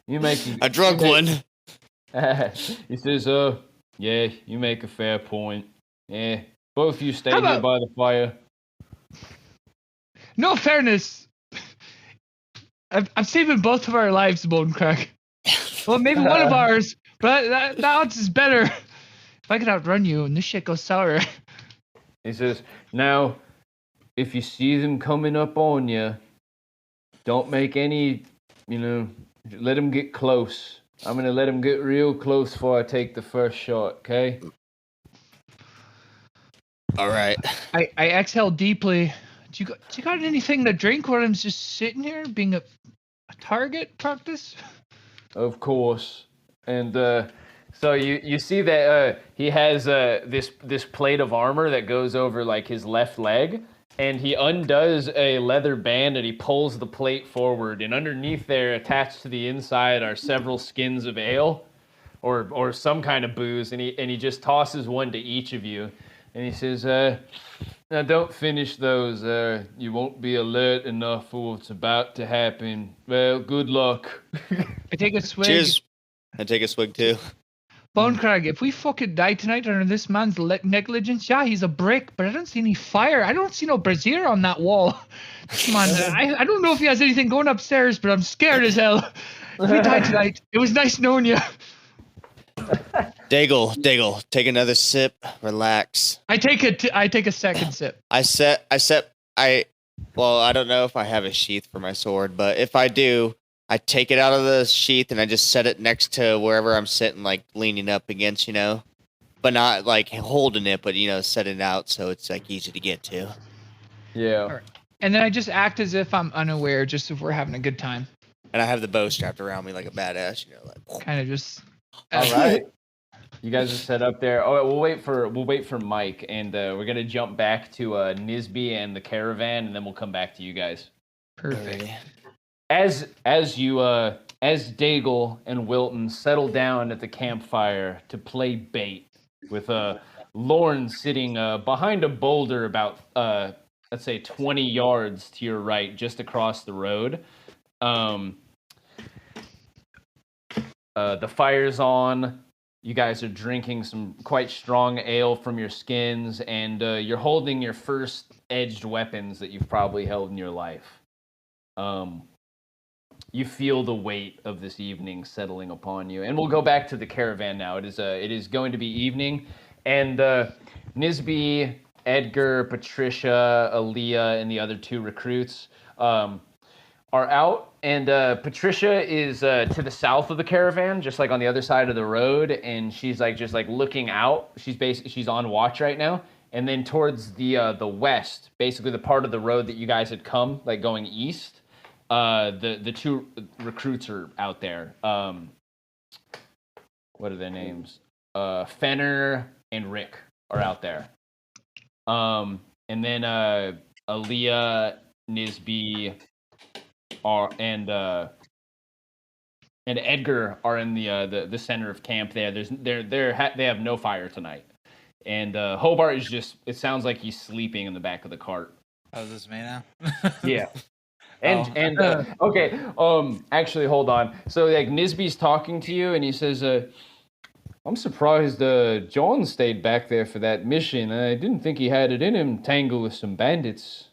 S1: You make
S3: A drunk one.
S1: He says, yeah, you make a fair point. Yeah, both you stay
S4: How
S1: here
S4: about-
S1: by the fire."
S4: No fairness. I'm saving both of our lives, Bone Crack. Well, maybe one of ours, but that odds is better. If I could outrun you and this shit goes sour.
S1: He says, "Now, if you see them coming up on you, don't make any, let them get close. I'm going to let them get real close before I take the first shot, okay?"
S3: All right.
S4: I exhale deeply. Do you got anything to drink while I'm just sitting here being a target practice?
S1: Of course. And so you see that he has this plate of armor that goes over like his left leg, and he undoes a leather band and he pulls the plate forward, and underneath there, attached to the inside, are several skins of ale or some kind of booze, and he just tosses one to each of you, and he says, "Now don't finish those. You won't be alert enough for what's about to happen. Well, good luck."
S4: I take a swig.
S3: Cheers. I take a swig too.
S4: Bone Crag, if we fucking die tonight under this man's negligence, yeah, he's a brick, but I don't see any fire. I don't see no brazier on that wall. Come on, I don't know if he has anything going upstairs, but I'm scared as hell. If we die tonight, it was nice knowing you.
S3: Dagel, take another sip. Relax.
S4: I take a second sip.
S3: Well, I don't know if I have a sheath for my sword, but if I do, I take it out of the sheath and I just set it next to wherever I'm sitting, like leaning up against, but not like holding it, but set it out so it's like easy to get to.
S1: Yeah.
S4: Right. And then I just act as if I'm unaware, just if we're having a good time.
S3: And I have the bow strapped around me like a badass, like.
S4: Kind of just.
S1: All right. You guys are set up there. Oh, we'll wait for Mike, and we're gonna jump back to Nisby and the caravan, and then we'll come back to you guys.
S4: Perfect.
S1: As Dagel and Wilton settle down at the campfire to play bait, with Lorne sitting behind a boulder about let's say 20 yards to your right, just across the road. The fire's on. You guys are drinking some quite strong ale from your skins, and you're holding your first edged weapons that you've probably held in your life. You feel the weight of this evening settling upon you, and we'll go back to the caravan now. It is going to be evening, and Nisby, Edgar, Patricia, Aaliyah, and the other two recruits are out, and Patricia is to the south of the caravan, just like on the other side of the road, and she's like just like looking out. She's on watch right now, and then towards the west, basically the part of the road that you guys had come, like going east. The two recruits are out there. What are their names? Fenner and Rick are out there. And then Aaliyah, Nisby, and and Edgar are in the center of camp. There, they have no fire tonight, and Hobart is just. It sounds like he's sleeping in the back of the cart.
S2: Oh, is this me now?
S1: Yeah. And okay, actually, hold on. So like Nisby's talking to you, and he says, "I'm surprised John stayed back there for that mission. I didn't think he had it in him. Tangle with some bandits."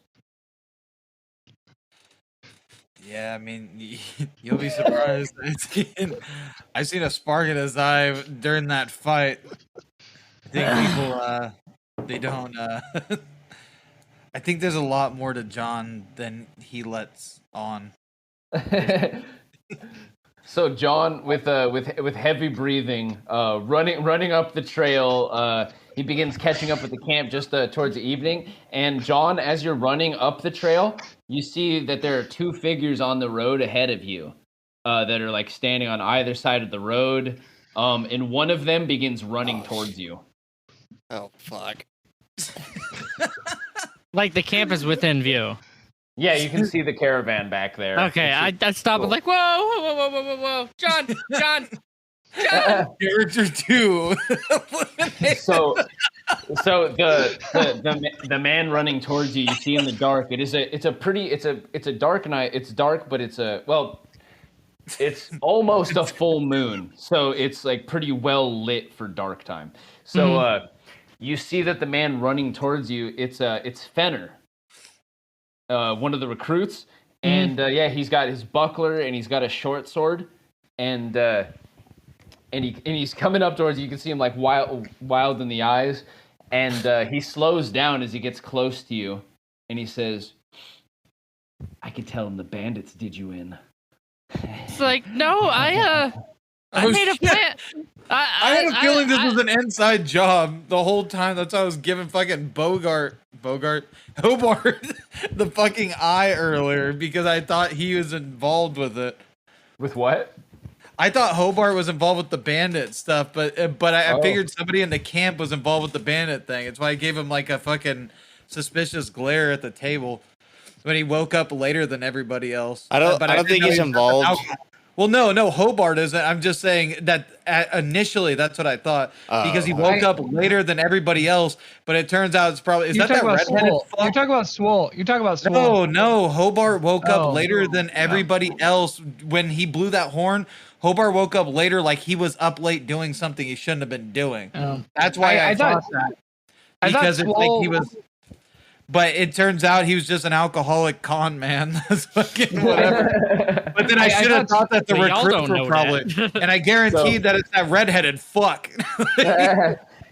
S2: Yeah, I mean, you'll be surprised. I've seen a spark in his eye during that fight. I think people, they don't. I think there's a lot more to John than he lets on.
S1: So John, with heavy breathing, running up the trail, he begins catching up with the camp just towards the evening. And John, as you're running up the trail, you see that there are two figures on the road ahead of you, that are like standing on either side of the road. And one of them begins running towards you.
S3: Oh fuck!
S5: Like the camp is within view.
S1: Yeah, you can see the caravan back there.
S5: Okay, I stop and like, whoa, John.
S2: Character 2.
S1: So the man running towards you, you see in the dark. It's a dark night. It's dark, but it's almost a full moon. So it's like pretty well lit for dark time. So you see that the man running towards you, it's Fenner. One of the recruits, and he's got his buckler and he's got a short sword, and he's coming up towards you. You can see him like wild in the eyes, and he slows down as he gets close to you, and he says, "I can tell him the bandits did you in."
S5: It's like, no, I made a plan.
S2: I had a feeling this was an inside job the whole time. That's why I was giving fucking Hobart the fucking eye earlier, because I thought he was involved with it.
S1: With what?
S2: I thought Hobart was involved with the bandit stuff, but I figured somebody in the camp was involved with the bandit thing. It's why I gave him like a fucking suspicious glare at the table when he woke up later than everybody else.
S3: I don't think he's involved.
S2: Well, no, Hobart isn't. I'm just saying that initially that's what I thought, because he woke up later than everybody else. But it turns out it's probably that redheaded fuck?
S4: You're talking about Swole.
S2: No, Hobart woke up later than everybody else when he blew that horn. Hobart woke up later, like he was up late doing something he shouldn't have been doing. That's why I thought that. Because it's like he was. But it turns out he was just an alcoholic con man. That's fucking whatever. But then I should have thought that the recruits were probably. And I guaranteed that it's that redheaded fuck.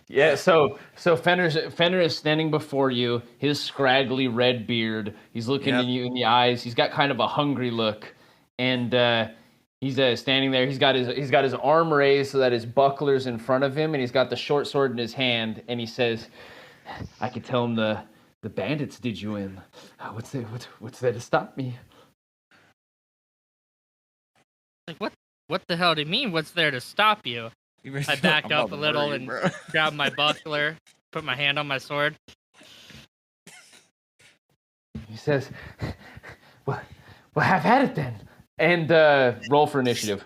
S1: Yeah, so Fenner is standing before you, his scraggly red beard. He's looking at you in the eyes. He's got kind of a hungry look. And he's standing there. He's got his arm raised so that his buckler's in front of him, and he's got the short sword in his hand, and he says, "I could tell him the bandits did you in. What's there to stop me?"
S5: Like, what the hell do you mean? What's there to stop you? I backed up a little and grabbed my buckler, put my hand on my sword.
S1: He says, "Well, have at it then." And roll for initiative.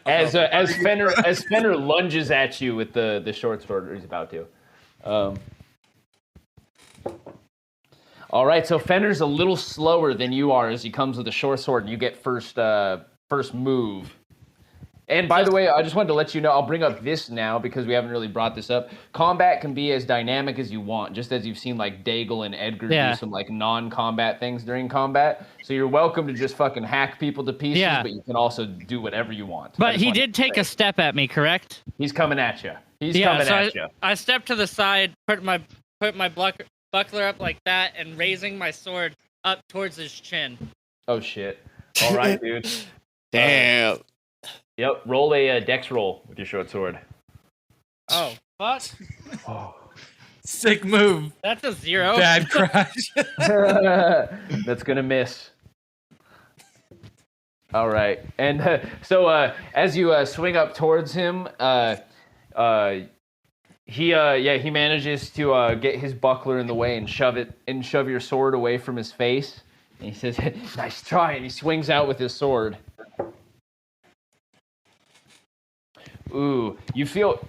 S1: As Fenner lunges at you with the short sword, or he's about to. All right, so Fenner's a little slower than you are as he comes with a short sword, and you get first move. And by the way, I just wanted to let you know, I'll bring up this now because we haven't really brought this up. Combat can be as dynamic as you want, just as you've seen like Dagel and Edgar do some like non-combat things during combat. So you're welcome to just fucking hack people to pieces, but you can also do whatever you want.
S5: But he did take a step at me, correct?
S1: He's coming at you. He's coming at you.
S5: I stepped to the side, put my buckler up like that, and raising my sword up towards his chin.
S1: Oh shit! All right, dude.
S3: Damn.
S1: Yep. Roll a dex roll with your short sword.
S5: Oh fuck!
S1: Oh.
S2: Sick move.
S5: That's a 0.
S2: Bad crash.
S1: That's gonna miss. All right, and so as you swing up towards him, he manages to get his buckler in the way and shove your sword away from his face. And he says, "Nice try," and he swings out with his sword. Ooh, you feel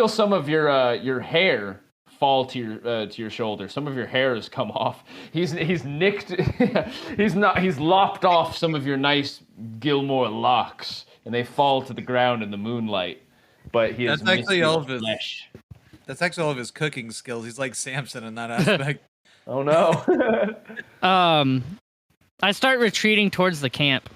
S1: some of your hair fall to your shoulder. Some of your hair has come off. He's nicked. He's lopped off some of your nice Gilmore locks, and they fall to the ground in the moonlight. But he has
S2: actually all of his
S1: flesh.
S2: That's actually all of his cooking skills. He's like Samson in that aspect.
S1: Oh no.
S5: I start retreating towards the camp.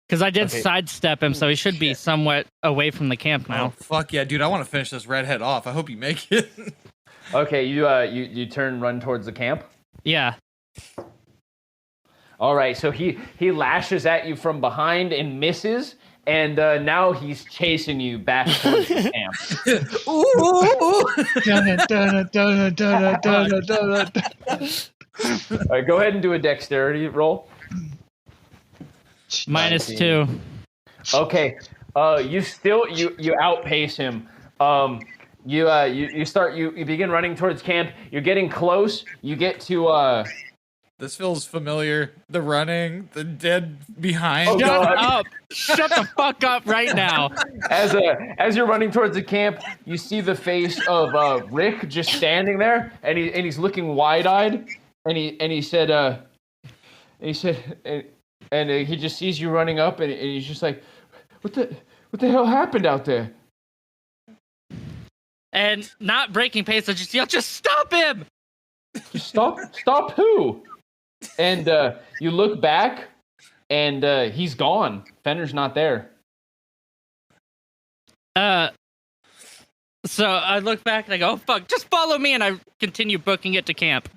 S5: Because I did sidestep him, so he should be somewhat away from the camp now.
S2: Oh, fuck yeah, dude. I want to finish this redhead off. I hope you make it.
S1: Okay, you run towards the camp?
S5: Yeah.
S1: All right, so he lashes at you from behind and misses, and now he's chasing you back towards the camp. All right, go ahead and do a dexterity roll.
S5: -2.
S1: Okay. You outpace him. You begin running towards camp. You're getting close. You get to
S2: This feels familiar. The running, the dead behind.
S1: Oh,
S5: Shut
S1: God.
S5: up! Shut the fuck up right now.
S1: As you're running towards the camp, you see the face of Rick just standing there, and he's looking wide-eyed, and he said he just sees you running up, and he's just like, what the hell happened out there?
S5: And not breaking pace, I just yell, just stop him!
S1: Just stop who? And you look back, and he's gone. Fenner's not there.
S5: So I look back and I go, oh fuck, just follow me, and I continue booking it to camp.